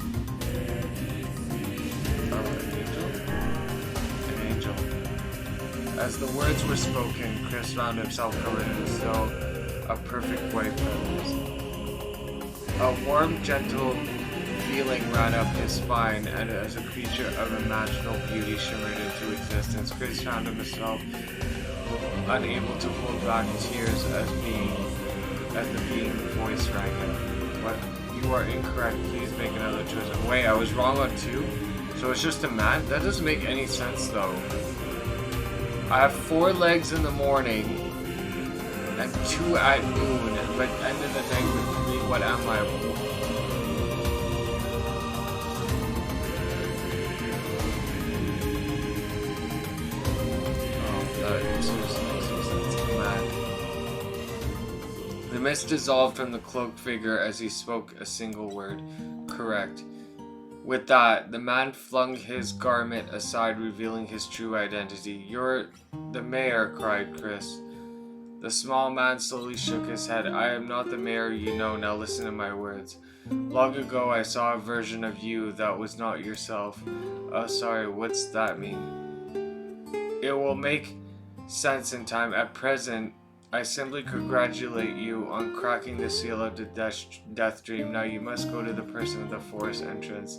An angel? As the words were spoken, Chris found himself covered in snow, a perfect white feathers. A warm, gentle feeling ran up his spine, and as a creature of imaginable beauty shimmered into existence, Chris found himself unable to hold back tears as the being's voice rang out. What? You are incorrect. Please make another choice. Wait, I was wrong on 2? So it's just a man? That doesn't make any sense, though. I have 4 legs in the morning and 2 at noon, but end of the night with 3. What am I? The mist dissolved from the cloaked figure as he spoke a single word. Correct. With that, the man flung his garment aside, revealing his true identity. You're the mayor, cried Chris. The small man slowly shook his head. I am not the mayor you know, now listen to my words. Long ago I saw a version of you that was not yourself. Oh, sorry, what's that mean? It will make sense in time. At present, I simply congratulate you on cracking the seal of the death dream. Now you must go to the person at the forest entrance.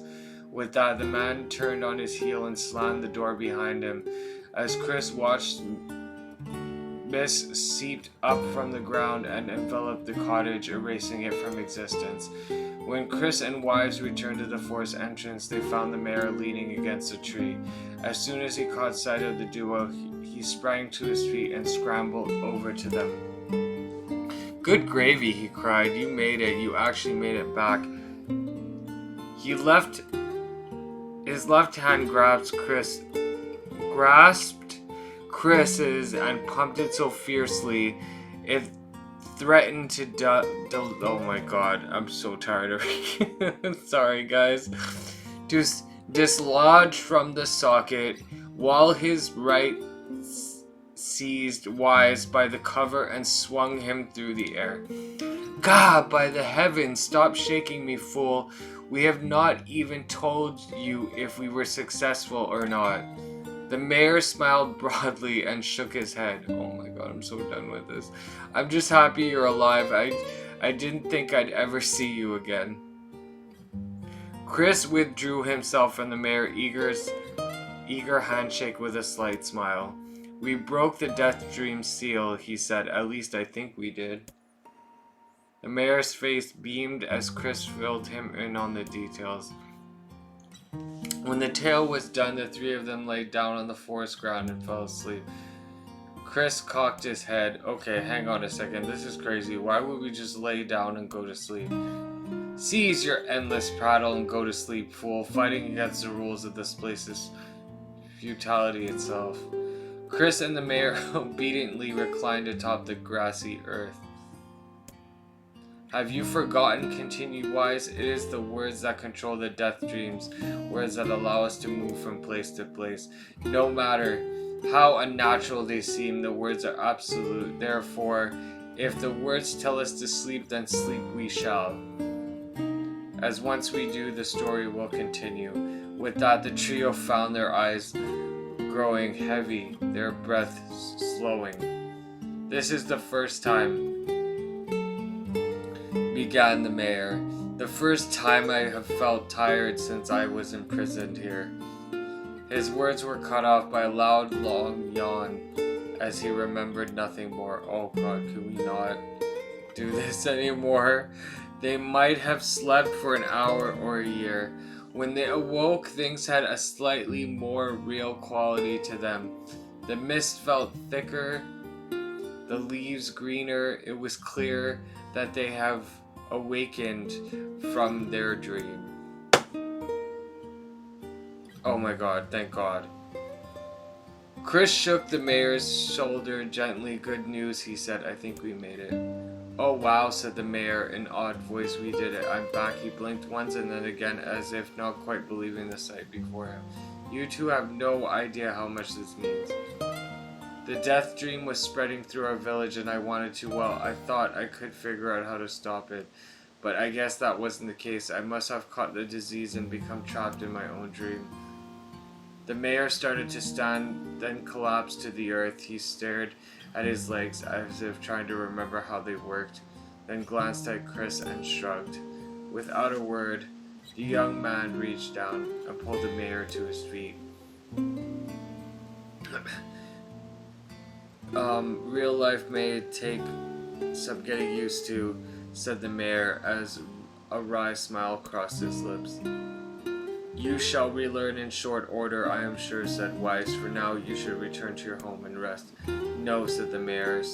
With that, the man turned on his heel and slammed the door behind him. As Chris watched, mist seeped up from the ground and enveloped the cottage, erasing it from existence. When Chris and wives returned to the forest entrance, they found the mayor leaning against a tree. As soon as he caught sight of the duo, he sprang to his feet and scrambled over to them. Good gravy, he cried. You made it. You actually made it back. His left hand grasped Chris's and pumped it so fiercely it threatened to oh my god, I'm so tired of it. Sorry guys. Just dislodged from the socket while his right seized Wise by the cover and swung him through the air. God, by the heavens, stop shaking me, fool. We have not even told you if we were successful or not. The mayor smiled broadly and shook his head. Oh my god, I'm so done with this. I'm just happy you're alive. I didn't think I'd ever see you again. Chris withdrew himself from the mayor's eager handshake with a slight smile. We broke the death dream seal, he said. At least I think we did. The mayor's face beamed as Chris filled him in on the details. When the tale was done, the 3 of them lay down on the forest ground and fell asleep. Chris cocked his head. Okay, hang on a second. This is crazy. Why would we just lay down and go to sleep? Cease your endless prattle and go to sleep, fool. Fighting against the rules of this place is futility itself. Chris and the mayor obediently reclined atop the grassy earth. Have you forgotten, continued Wise? It is the words that control the death dreams, words that allow us to move from place to place. No matter how unnatural they seem, the words are absolute. Therefore, if the words tell us to sleep, then sleep we shall. As once we do, the story will continue. With that, the trio found their eyes growing heavy, their breath slowing. This is the first time, began the mayor. The first time I have felt tired since I was imprisoned here. His words were cut off by a loud, long yawn as he remembered nothing more. Oh god, could we not do this anymore? They might have slept for an hour or a year. When they awoke, things had a slightly more real quality to them. The mist felt thicker, the leaves greener. It was clear that they have awakened from their dream. Oh my god, thank God. Chris shook the mayor's shoulder gently. Good news, he said. I think we made it. Oh wow, said the mayor in odd voice. We did it. I'm back. He blinked once and then again as if not quite believing the sight before him. You two have no idea how much this means. The death dream was spreading through our village and I wanted to, well, I thought I could figure out how to stop it. But I guess that wasn't the case. I must have caught the disease and become trapped in my own dream. The mayor started to stand, then collapsed to the earth. He stared at his legs as if trying to remember how they worked, then glanced at Chris and shrugged. Without a word, the young man reached down and pulled the mayor to his feet. Real life may take some getting used to, said the mayor as a wry smile crossed his lips. You shall relearn in short order, I am sure, said Weiss. For now, you should return to your home and rest. No, said the mayor,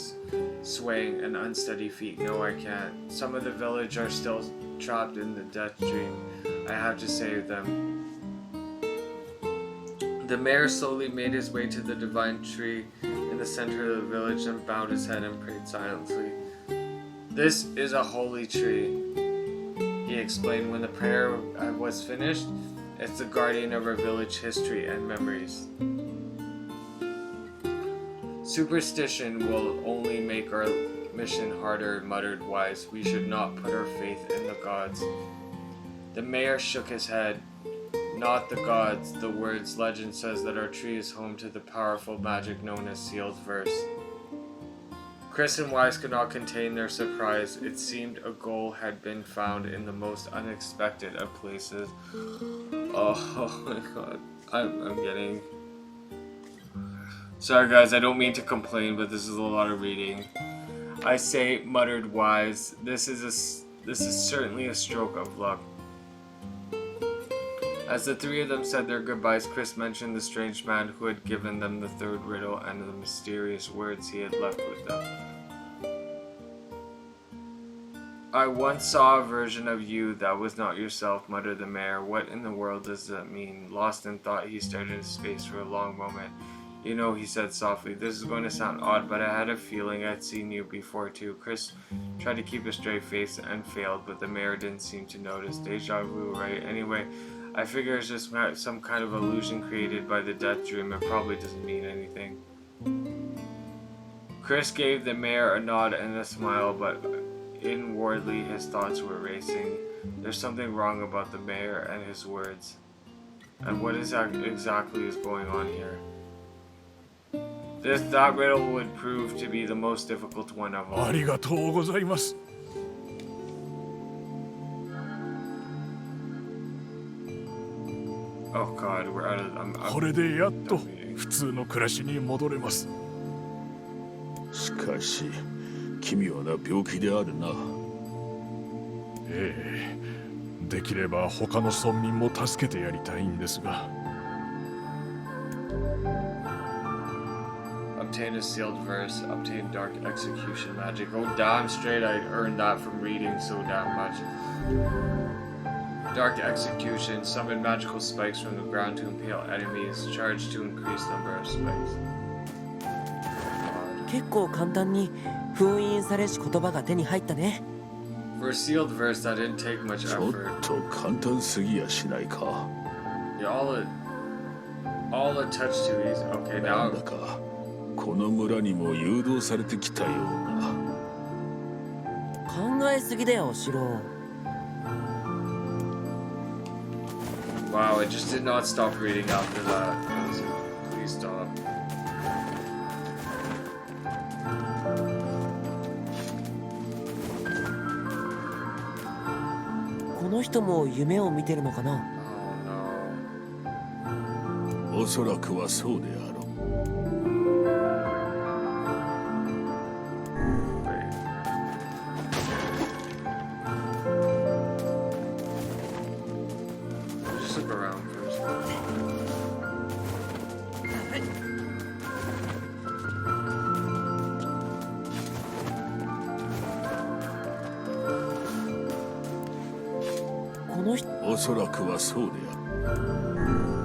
swaying an unsteady feet. No, I can't. Some of the village are still trapped in the death dream. I have to save them. The mayor slowly made his way to the divine tree in the center of the village and bowed his head and prayed silently. This is a holy tree, he explained when the prayer was finished. It's the guardian of our village history and memories. Superstition will only make our mission harder, muttered Weiss. We should not put our faith in the gods. The mayor shook his head. Not the gods. The words legend says that our tree is home to the powerful magic known as sealed verse. Chris and Weiss could not contain their surprise. It seemed a goal had been found in the most unexpected of places. Oh my god. I'm getting... Sorry guys, I don't mean to complain, but this is a lot of reading. I say, muttered Weiss, this is certainly a stroke of luck. As the three of them said their goodbyes, Chris mentioned the strange man who had given them the third riddle and the mysterious words he had left with them. I once saw a version of you that was not yourself, muttered the mayor. What in the world does that mean? Lost in thought, he stared into space for a long moment. You know, he said softly, this is going to sound odd, but I had a feeling I'd seen you before too. Chris tried to keep a straight face and failed, but the mayor didn't seem to notice. Deja vu, right? Anyway, I figure it's just some kind of illusion created by the death dream. It probably doesn't mean anything. Chris gave the mayor a nod and a smile, but inwardly his thoughts were racing. There's something wrong about the mayor and his words. And what exactly is going on here? That riddle would prove to be the most difficult one of all.
ありがとうございます。
Oh god, we're out of...
これでやっと普通の暮らしに戻れます。
しかし、奇妙な病気であるな。
ええ、できれば他の村民も助けてやりたいんですが。
Obtain a sealed verse, obtain dark execution magic. Oh damn straight, I earned that from reading so damn much. Dark execution, summon magical spikes from the ground to impale enemies, charge to increase number of spikes.
結構簡単に封印されし言葉が手に入ったね。
For a sealed verse, that didn't take much
ちょっ
effort.
と簡単すぎやしないか。
Yeah, all a touch too easy. Okay,
な
now
んだかこの村にも誘導されてきたような。
考えすぎだよ、シロ。
wow, it just did not stop reading after that. Please stop.
この人も夢を見てるのかな。
Oh no.
おそらくはそうであろう。
Just look around first.
Oh, おそらくはそうである。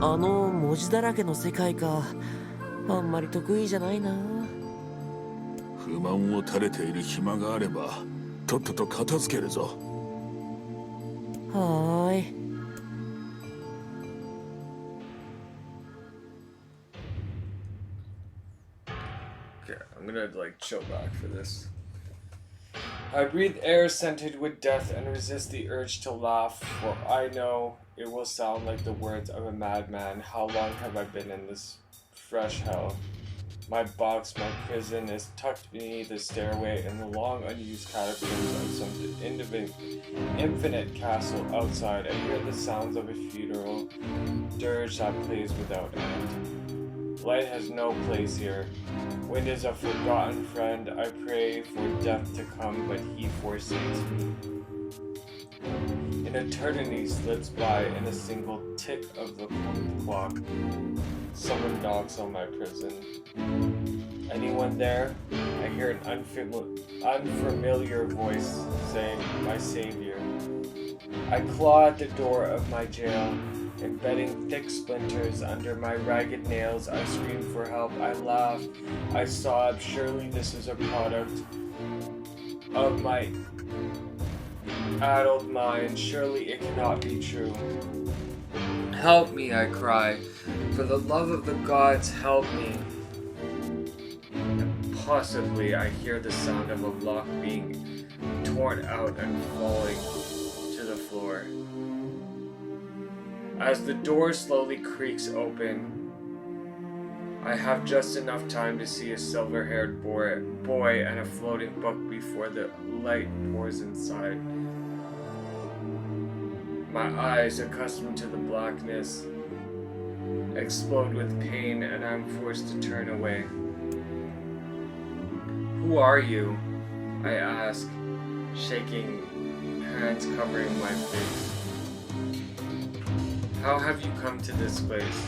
あの文字だらけの世界か。あんまり得意じゃないな。
不満を垂れている暇があればとっとと片付けるぞ。
はーい。
Okay, I'm gonna like chill back for this. I breathe air scented with death and resist the urge to laugh, for I know it will sound like the words of a madman. How long have I been in this fresh hell? My box, my prison, is tucked beneath the stairway in the long unused catacombs of some infinite castle outside. I hear the sounds of a funeral dirge that plays without end. Light has no place here. Wind is a forgotten friend. I pray for death to come, but he forsakes me. An eternity slips by in a single tick of the clock. Someone knocks on my prison. Anyone there? I hear an unfamiliar voice saying, "My savior." I claw at the door of my jail, embedding thick splinters under my ragged nails. I scream for help. I laugh. I sob. Surely this is a product of my addled mind. Surely it cannot be true. Help me, I cry. For the love of the gods, help me. And possibly I hear the sound of a lock being torn out and falling to the floor. As the door slowly creaks open, I have just enough time to see a silver-haired boy and a floating book before the light pours inside. My eyes, accustomed to the blackness, explode with pain, and I'm forced to turn away. Who are you? I ask, shaking, hands covering my face. How have you come to this place?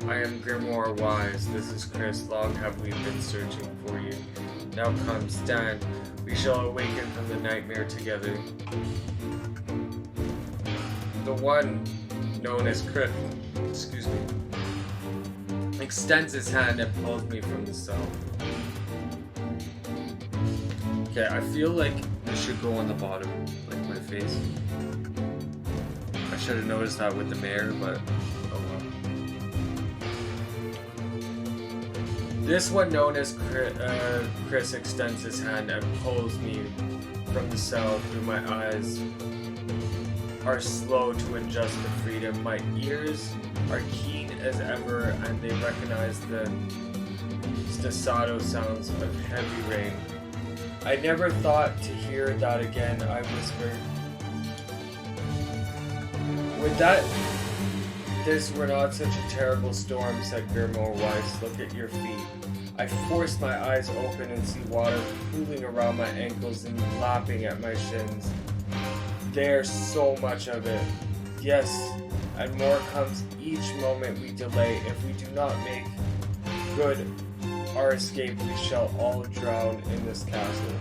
I am Grimoire Wise. This is Chris. Long have we been searching for you. Now come, stand. We shall awaken from the nightmare together. The one known as Chris, extends his hand and pulls me from the cell. Okay, I feel like this should go on the bottom, like my face. I should have noticed that with the mayor, but oh well. This one known as Chris extends his hand and pulls me from the cell through my eyes. Are slow to adjust to freedom. My ears are keen as ever, and they recognize the staccato sounds of heavy rain. I never thought to hear that again, I whispered. Would that this were not such a terrible storm, said Grimoire Wise. Look at your feet. I force my eyes open and see water pooling around my ankles and lapping at my shins. There's so much of it. Yes, and more comes each moment we delay. If we do not make good our escape, we shall all drown in this castle.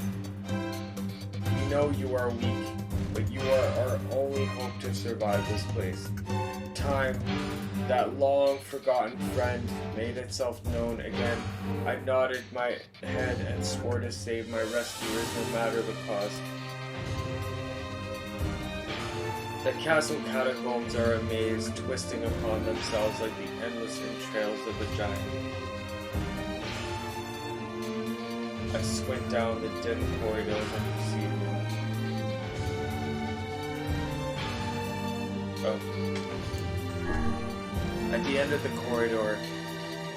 We know you are weak, but you are our only hope to survive this place. Time, that long-forgotten friend, made itself known again. I nodded my head and swore to save my rescuers no matter the cost. The castle catacombs are a maze, twisting upon themselves like the endless entrails of a giant. I squint down the dim corridors and perceive them. Oh. At the end of the corridor,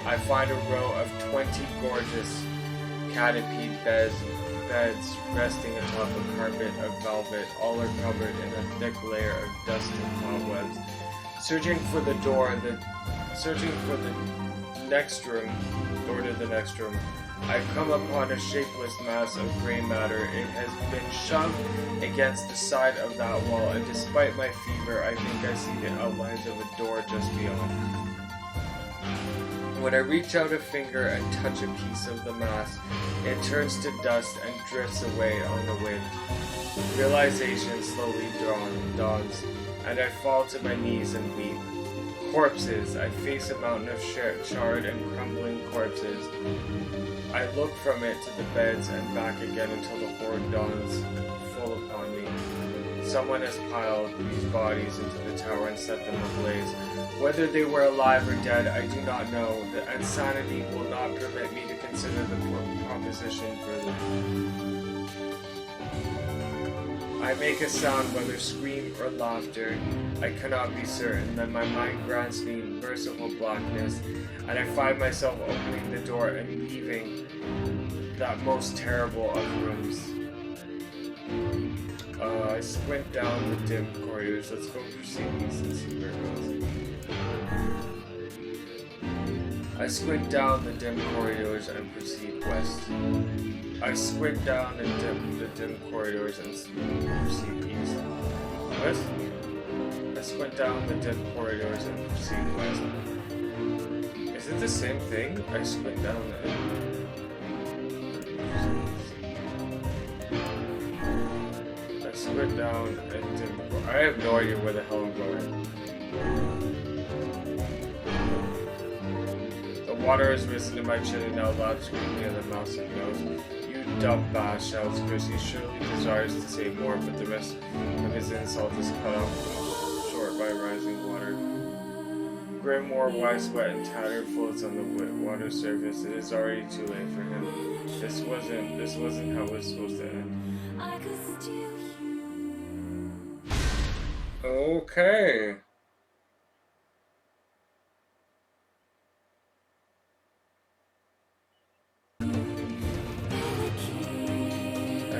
I find a row of 20 gorgeous canopied beds resting atop a carpet of velvet. All are covered in a thick layer of dust and cobwebs. Searching for the next room, door to the next room, I come upon a shapeless mass of gray matter. It has been shoved against the side of that wall, and despite my fever, I think I see the outlines of a door just beyond. When I reach out a finger and touch a piece of the mass, it turns to dust and drifts away on the wind. Realization slowly dawns, and I fall to my knees and weep. Corpses. I face a mountain of charred and crumbling corpses. I look from it to the beds and back again until the horde dawns full upon me. Someone has piled these bodies into the tower and set them ablaze. Whether they were alive or dead, I do not know. The insanity will not permit me to consider the proposition further. I make a sound, whether scream or laughter. I cannot be certain. Then my mind grants me merciful blackness, and I find myself opening the door and leaving that most terrible of rooms. I squint down the dim corridors. Let's go proceed these and see where it goes. I squint down the dim corridors and proceed west. I squint down the dim corridors and proceed east. West? I squint down the dim corridors and proceed west. Is it the same thing? I squint down and... I squint down and dim... I have no idea where the hell I'm going. The water has risen to my chin and now loud screaming at the mouse and nose. Dumb bash, shouts Chris. He surely desires to say more, but the rest of his insult is cut off short by rising water. Grimoire, wise, wet, and tattered, floats on the water surface. It is already too late for him. This wasn't how it was supposed to end. Okay.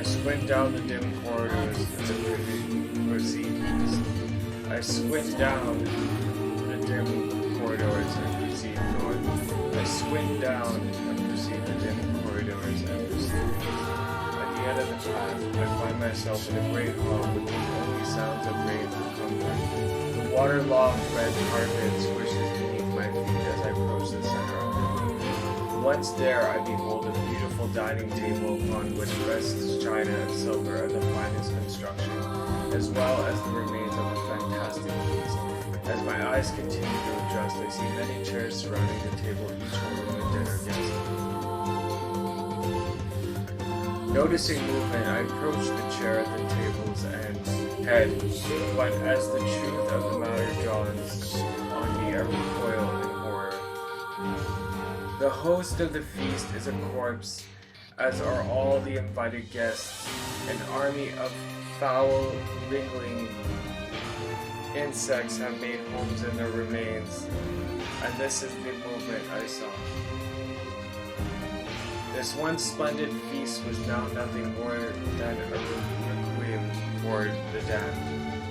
Squint down the dim corridors to proceed east. I squint down the dim corridors and proceed north. I squint down and proceed the dim corridors and proceed east. At the end of the path, I find myself in a great hall with only sounds of rain and thunder. The waterlogged red carpet swishes beneath my feet as I approach the center of it. Once there, I behold a beautiful dining table upon which rests china and silver of the finest construction, as well as the remains of a fantastic feast. As my eyes continue to adjust, I see many chairs surrounding the table, each holding a dinner guest. Noticing movement, I approach the chair at the table's head, but as the truth of the matter dawns on me, I recoil in horror. The host of the feast is a corpse, as are all the invited guests. An army of foul, wriggling insects have made homes in their remains, and this is the movement I saw. This one splendid feast was now nothing more than a requiem for the damned.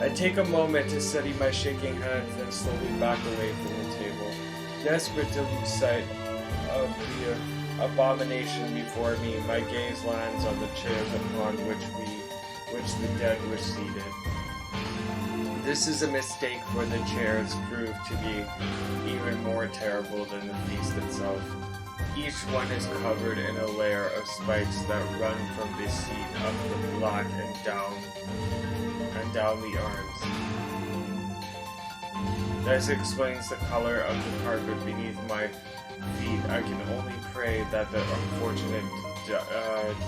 I take a moment to steady my shaking hands, then slowly back away from the table. Desperate to lose sight of the abomination before me, my gaze lands on the chairs upon which the dead were seated. This is a mistake, for the chairs proved to be even more terrible than the feast itself. Each one is covered in a layer of spikes that run from the seat up the back and down the arms. This explains the color of the carpet beneath my feet. I can only pray that the unfortunate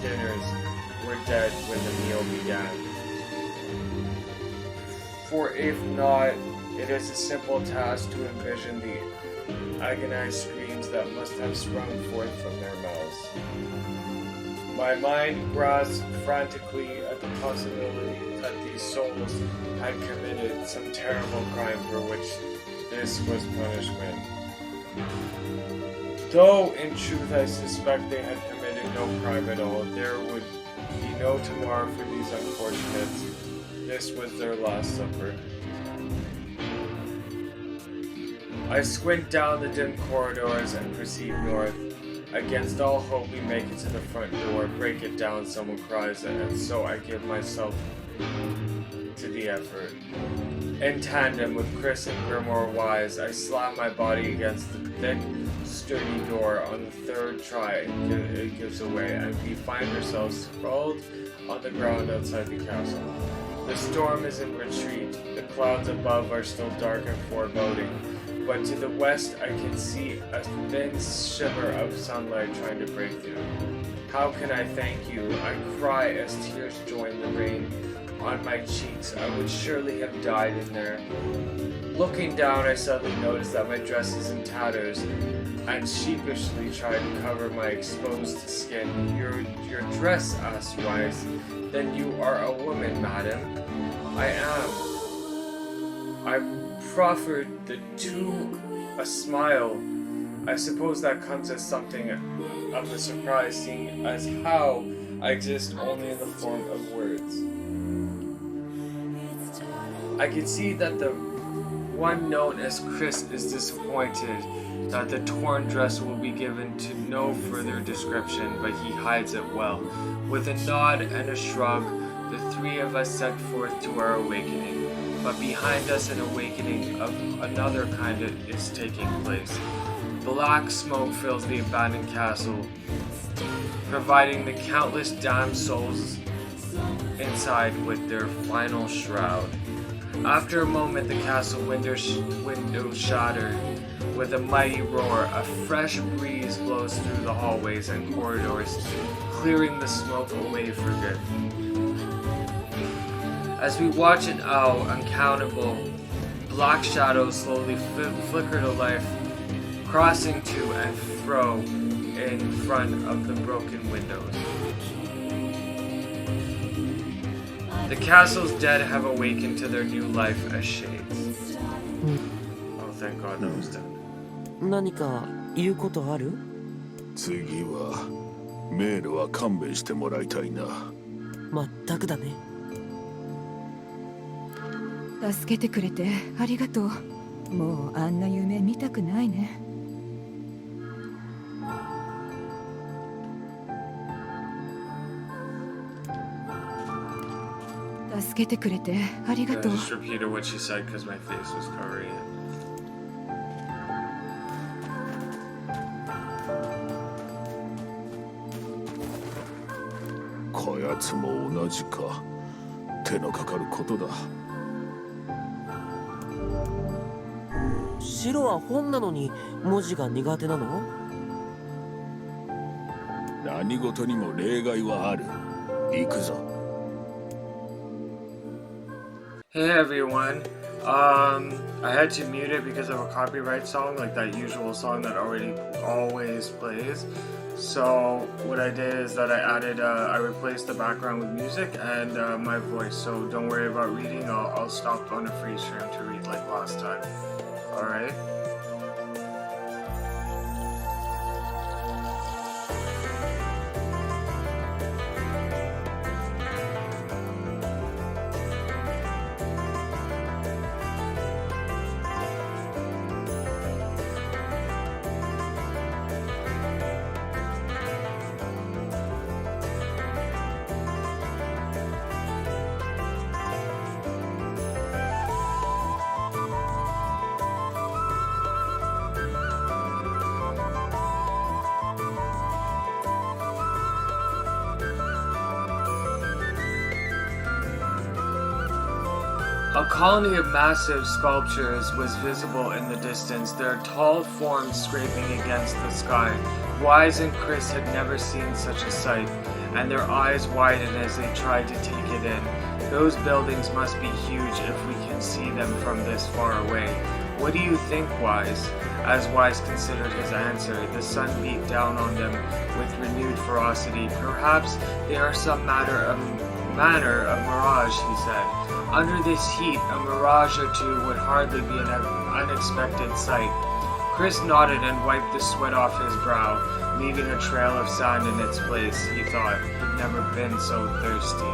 dinners were dead when the meal began. For if not, it is a simple task to envision the agonized screams that must have sprung forth from their mouths. My mind grasps frantically at the possibility that these souls had committed some terrible crime for which this was punishment. Though, in truth, I suspect they had committed no crime at all, there would be no tomorrow for these unfortunates. This was their last supper. I squint down the dim corridors and proceed north. Against all hope, we make it to the front door. Break it down, someone cries, and so I give myself to the effort. In tandem with Chris and Grimoire Wise, I slam my body against the thick, sturdy door. On the third try, it gives away, and we find ourselves sprawled on the ground outside the castle. The storm is in retreat. The clouds above are still dark and foreboding, but to the west I can see a thin shimmer of sunlight trying to break through. How can I thank you? I cry as tears join the rain on my cheeks. I would surely have died in there. Looking down, I suddenly notice that my dress is in tatters, and sheepishly try to cover my exposed skin. Your dress, asked Wise. Then you are a woman, madam. I am. I proffered the two a smile. I suppose that comes as something of a surprise, seeing as how I exist only in the form of words. I can see that the one known as Chris is disappointed that the torn dress will be given to no further description, but he hides it well. With a nod and a shrug, the three of us set forth to our awakening. But behind us, an awakening of another kind is taking place. Black smoke fills the abandoned castle, providing the countless damned souls inside with their final shroud. After a moment, the castle windows shatter. With a mighty roar, a fresh breeze blows through the hallways and corridors, clearing the smoke away for good. As we watch an uncountable black shadows slowly flicker to life, crossing to and fro in front of the broken windows. The castle's dead have awakened to their new life as shades. Oh, thank God that was done.
何か言うことある？
次はメールは勘弁してもらいたいな。
まったくだね。
助けてくれてありがとう。もうあんな夢見たくないね。助けてくれてありがとう。
I just repeated what she said because my face was covering it.
こやつも同じか。手のかかることだ。
白は本なのに文字が苦手なの？
何事にも例外はある。行くぞ。
Hey everyone, I had to mute it because of a copyright song, like that usual song that always plays. So what I did is that I replaced the background with music and my voice. So don't worry about reading. I'll stop on a freeze frame to read like last time. All right. A colony of massive sculptures was visible in the distance, their tall forms scraping against the sky. Wise and Chris had never seen such a sight, and their eyes widened as they tried to take it in. Those buildings must be huge if we can see them from this far away. What do you think, Wise? As Wise considered his answer, the sun beat down on them with renewed ferocity. Perhaps they are some manner of mirage, he said. Under this heat, a mirage or two would hardly be an unexpected sight. Chris nodded and wiped the sweat off his brow, leaving a trail of sand in its place. He thought he'd never been so thirsty.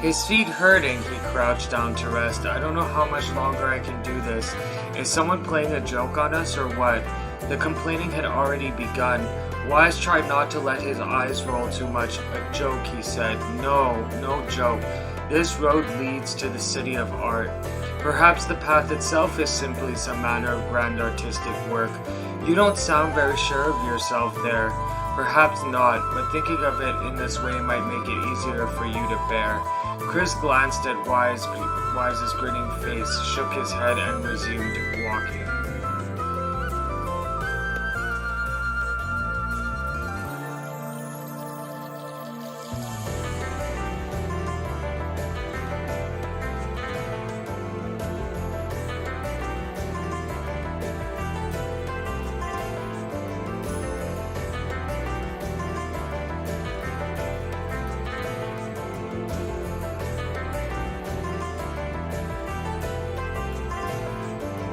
His feet hurting, he crouched down to rest. I don't know how much longer I can do this. Is someone playing a joke on us or what? The complaining had already begun. Wise tried not to let his eyes roll too much. A joke, he said. No, no joke. This road leads to the city of art. Perhaps the path itself is simply some manner of grand artistic work. You don't sound very sure of yourself there. Perhaps not, but thinking of it in this way might make it easier for you to bear. Chris glanced at Wise's grinning face, shook his head, and resumed walking.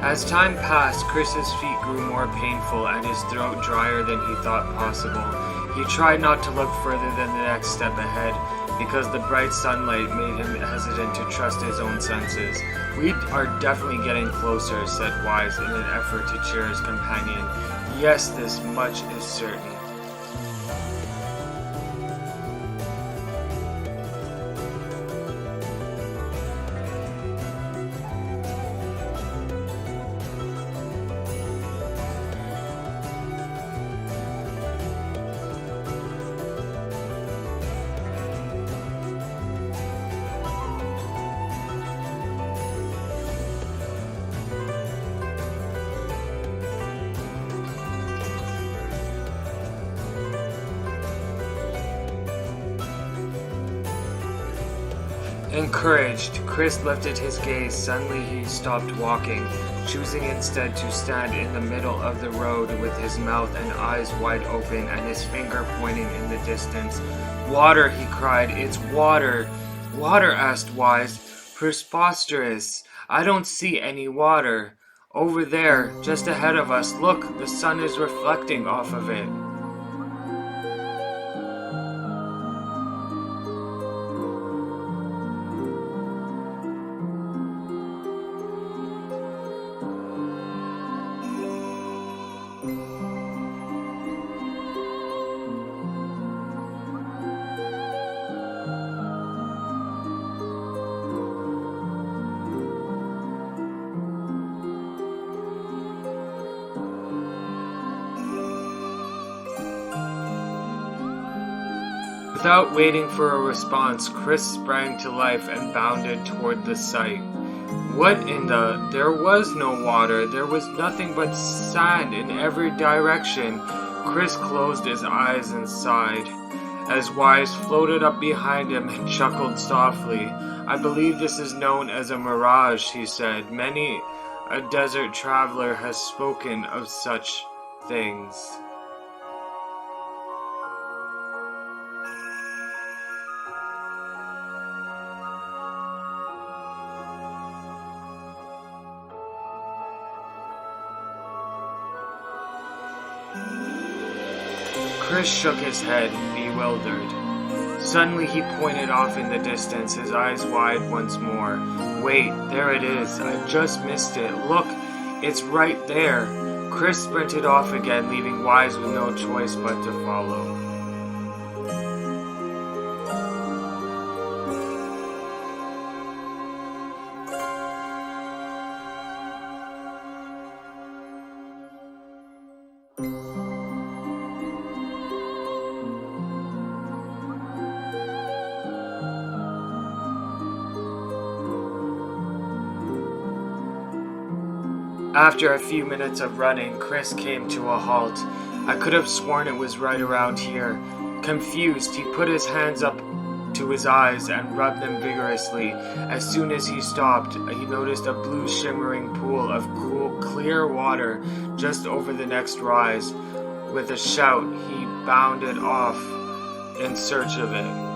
As time passed, Chris's feet grew more painful and his throat drier than he thought possible. He tried not to look further than the next step ahead, because the bright sunlight made him hesitant to trust his own senses. "We are definitely getting closer," said Wise in an effort to cheer his companion. "Yes, this much is certain." Encouraged, Chris lifted his gaze. Suddenly he stopped walking, choosing instead to stand in the middle of the road with his mouth and eyes wide open and his finger pointing in the distance. "Water!" he cried. "It's water!" "Water?" asked Wise. "Preposterous! I don't see any water. Over there, just ahead of us, look, the sun is reflecting off of it." Without waiting for a response, Chris sprang to life and bounded toward the sight. What in the... There was no water. There was nothing but sand in every direction. Chris closed his eyes and sighed, as Wise floated up behind him and chuckled softly. "I believe this is known as a mirage," he said. "Many a desert traveler has spoken of such things." Chris shook his head, bewildered. Suddenly he pointed off in the distance, his eyes wide once more. "Wait, there it is. I just missed it. Look, it's right there." Chris sprinted off again, leaving Wise with no choice but to follow. After a few minutes of running, Chris came to a halt. I could have sworn it was right around here. Confused, he put his hands up to his eyes and rubbed them vigorously. As soon as he stopped, he noticed a blue shimmering pool of cool, clear water just over the next rise. With a shout, he bounded off in search of it.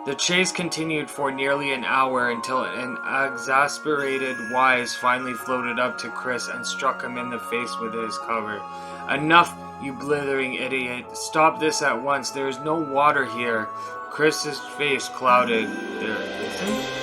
The chase continued for nearly an hour until an exasperated Wise finally floated up to Chris and struck him in the face with his cover. "Enough, you blithering idiot. Stop this at once. There is no water here." Chris's face clouded. "There isn't?"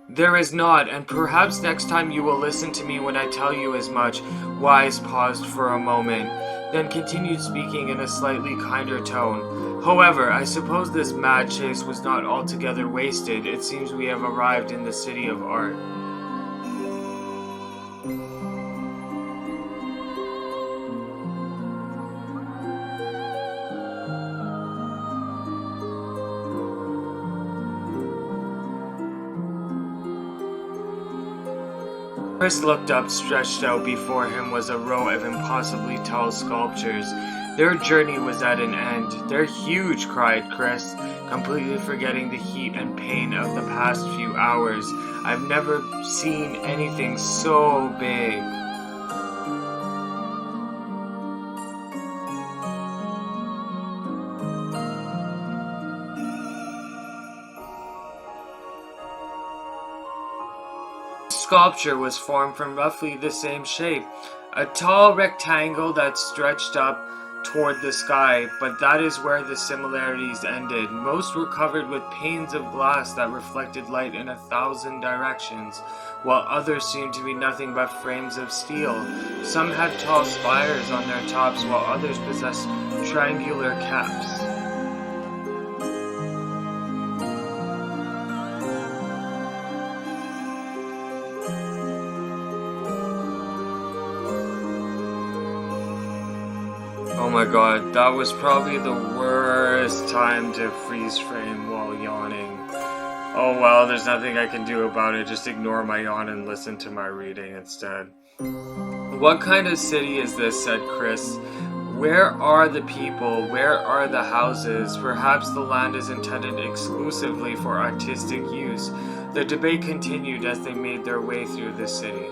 "There is not, and perhaps next time you will listen to me when I tell you as much." Wise paused for a moment, then continued speaking in a slightly kinder tone. "However, I suppose this mad chase was not altogether wasted. It seems we have arrived in the City of Art." Chris looked up. Stretched out before him was a row of impossibly tall sculptures. Their journey was at an end. "They're huge," cried Chris, completely forgetting the heat and pain of the past few hours. "I've never seen anything so big." Sculpture was formed from roughly the same shape, a tall rectangle that stretched up toward the sky, but that is where the similarities ended. Most were covered with panes of glass that reflected light in 1,000 directions, while others seemed to be nothing but frames of steel. Some had tall spires on their tops, while others possessed triangular caps. Oh my god, that was probably the worst time to freeze frame while yawning. Oh well, there's nothing I can do about it, just ignore my yawn and listen to my reading instead. "What kind of city is this?" said Chris. "Where are the people? Where are the houses? Perhaps the land is intended exclusively for artistic use." The debate continued as they made their way through the city.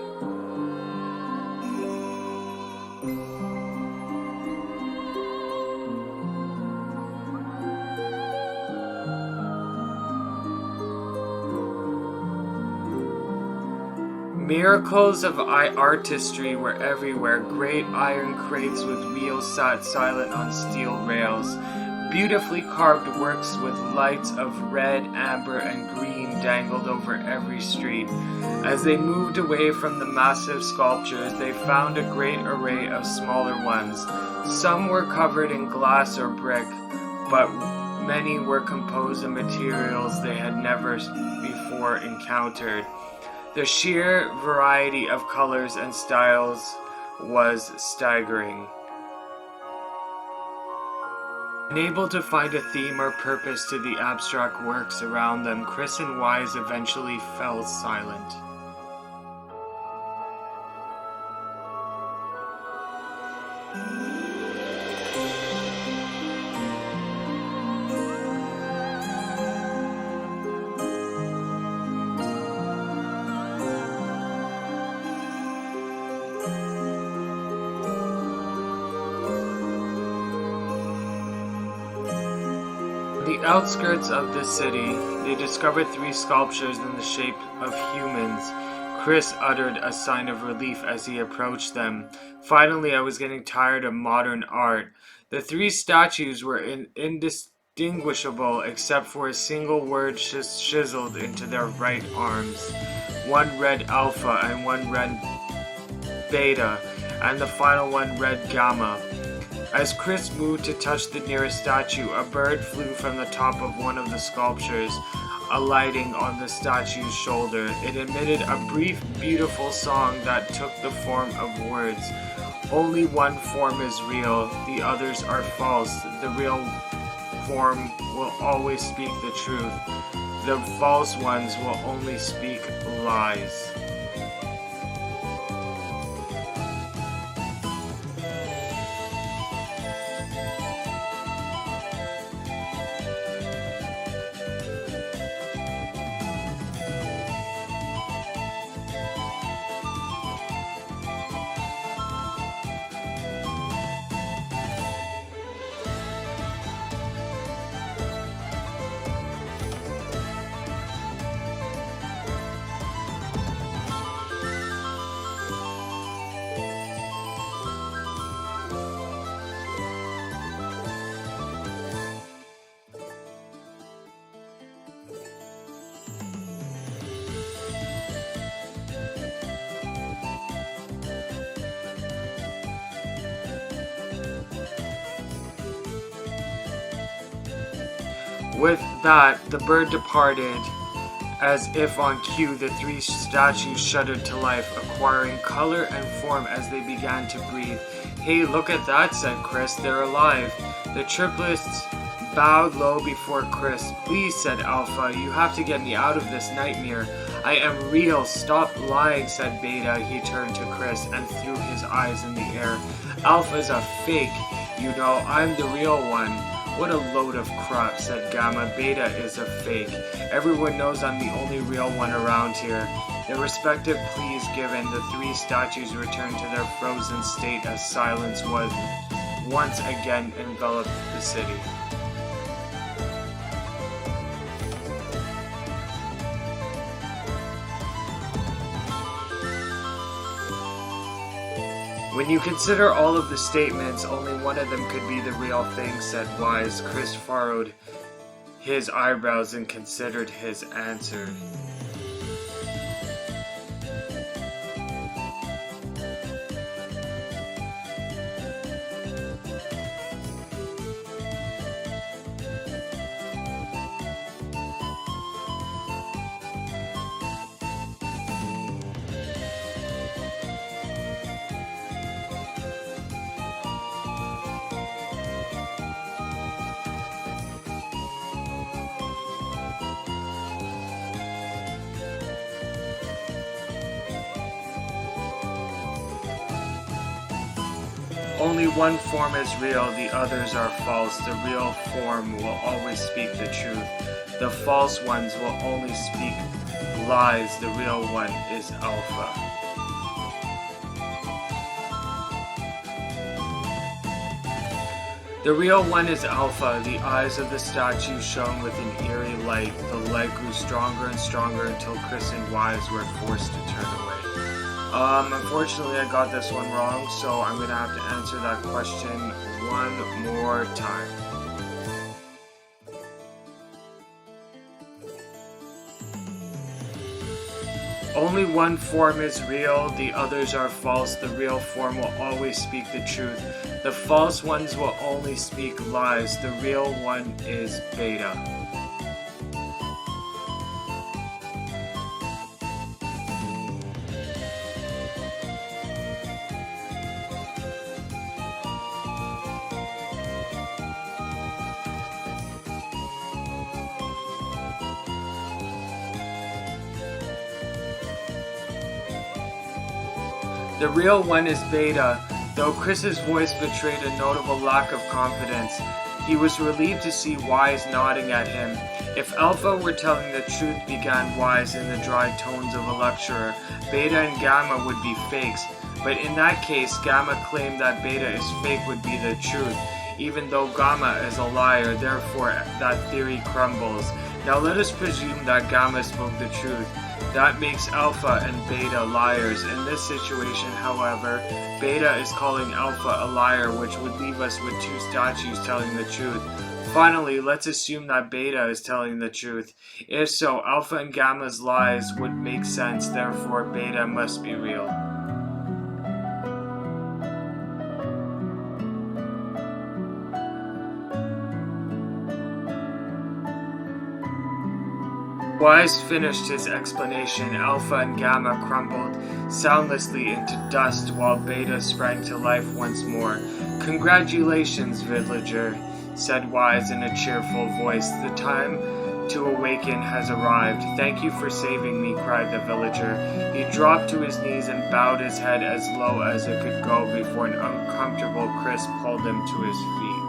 Miracles of artistry were everywhere. Great iron crates with wheels sat silent on steel rails. Beautifully carved works with lights of red, amber, and green dangled over every street. As they moved away from the massive sculptures, they found a great array of smaller ones. Some were covered in glass or brick, but many were composed of materials they had never before encountered. The sheer variety of colors and styles was staggering. Unable to find a theme or purpose to the abstract works around them, Chris and Wise eventually fell silent. The outskirts of the city, they discovered 3 sculptures in the shape of humans. Chris uttered a sign of relief as he approached them. "Finally, I was getting tired of modern art." The 3 statues were indistinguishable except for a single word chiseled into their right arms. One read Alpha and one read Beta, and the final one read Gamma. As Chris moved to touch the nearest statue, a bird flew from the top of one of the sculptures, alighting on the statue's shoulder. It emitted a brief, beautiful song that took the form of words. "Only one form is real, the others are false. The real form will always speak the truth. The false ones will only speak lies. With that, the bird departed. As if on cue, the three statues shuddered to life, acquiring color and form as they began to breathe. "Hey, look at that," said Chris. "They're alive." The triplets bowed low before Chris. "Please," said Alpha, "you have to get me out of this nightmare." "I am real. Stop lying," said Beta. He turned to Chris and threw his eyes in the air. "Alpha's a fake. You know, I'm the real one." "What a load of crap," said Gamma. "Beta is a fake. Everyone knows I'm the only real one around here." Their respective pleas given, the three statues returned to their frozen state as silence was once again enveloped the city. "When you consider all of the statements, only one of them could be the real thing," said Wise. Chris furrowed his eyebrows and considered his answer. Only one form is real, the others are false. The real form will always speak the truth. The false ones will only speak lies. The real one is Alpha. The real one is Alpha. The eyes of the statue shone with an eerie light. The light grew stronger and stronger until Chris and Wise were forced to turn away. Unfortunately, I got this one wrong, so I'm gonna have to answer that question one more time. Only one form is real, the others are false. The real form will always speak the truth. The false ones will only speak lies. The real one is Beta. The real one is Beta. Though Chris's voice betrayed a notable lack of confidence, he was relieved to see Wise nodding at him. If Alpha were telling the truth, began Wise in the dry tones of a lecturer, Beta and Gamma would be fakes. But in that case, Gamma claimed that Beta is fake would be the truth, even though Gamma is a liar, therefore that theory crumbles. Now let us presume that Gamma spoke the truth. That makes Alpha and Beta liars. In this situation, however, Beta is calling Alpha a liar, which would leave us with two statues telling the truth. Finally, let's assume that Beta is telling the truth. If so, Alpha and Gamma's lies would make sense, therefore Beta must be real. Wise finished his explanation. Alpha and Gamma crumbled soundlessly into dust while Beta sprang to life once more. "Congratulations, villager," said Wise in a cheerful voice. "The time to awaken has arrived. Thank you for saving me, cried the villager. He dropped to his knees and bowed his head as low as it could go before an uncomfortable Chris pulled him to his feet.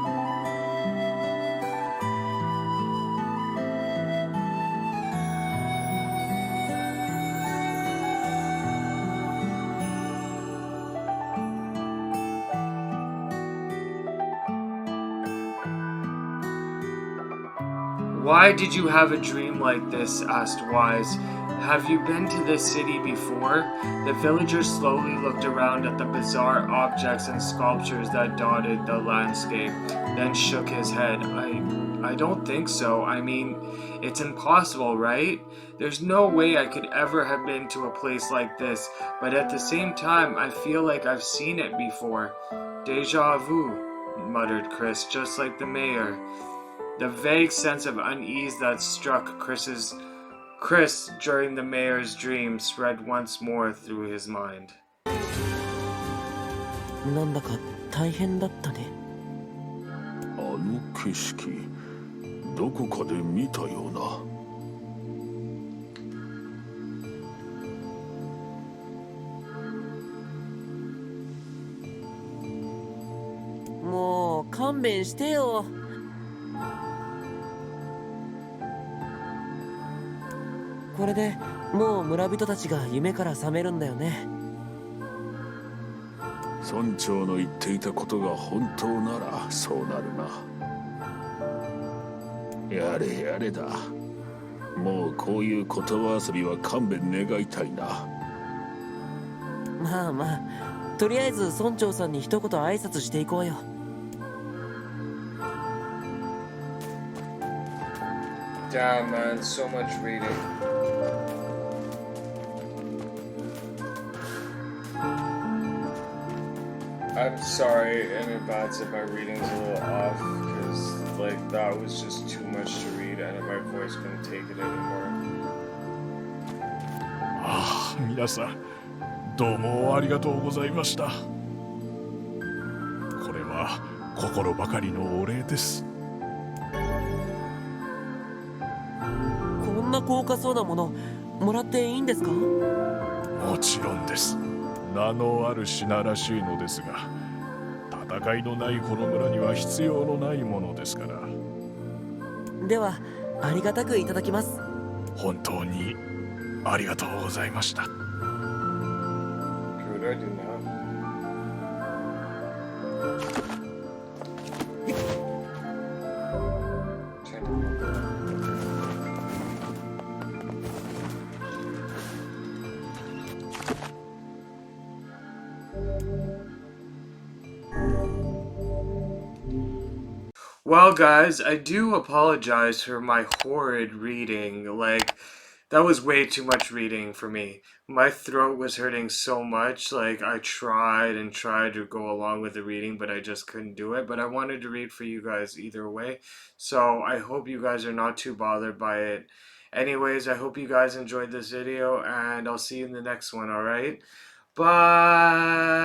Why did you have a dream like this? Asked Wise. Have you been to this city before? The villager slowly looked around at the bizarre objects and sculptures that dotted the landscape, then shook his head. I don't think so. I mean, it's impossible, right? There's no way I could ever have been to a place like this, but at the same time, I feel like I've seen it before. Deja vu, muttered Chris, just like the mayor. The vague sense of unease that struck Chris during the mayor's dream spread once more through his mind.
なんだか大変だったね。
あの景色、どこかで見たような。
もう勘弁してよ。これでもう村人たちが夢から覚めるんだよね。
村長の言っていたことが本当ならそうなるな。やれやれだ。もうこういう言葉遊びは勘弁願いたいな。
まあまあ、とりあえず村長さんに一言挨拶していこうよ。
Damn, man, so much reading. I'm sorry in advance if my reading's a little off, because like that was just too much to read and my voice couldn't take it anymore.
ああ、皆さんどうもありがとうございました。これは心ばかりのお礼です。
こんな高価そうなものもらっていいんですか？
もちろんです。名のある品らしいのですが、戦いのないこの村には必要のないものですから。
ではありがたくいただきます。
本当にありがとうございました。
What do I do now? Well, guys, I do apologize for my horrid reading. Like, that was way too much reading for me. My throat was hurting so much. Like, I tried and tried to go along with the reading, but I just couldn't do it. But I wanted to read for you guys either way. So I hope you guys are not too bothered by it. Anyways, I hope you guys enjoyed this video, and I'll see you in the next one, alright? Bye!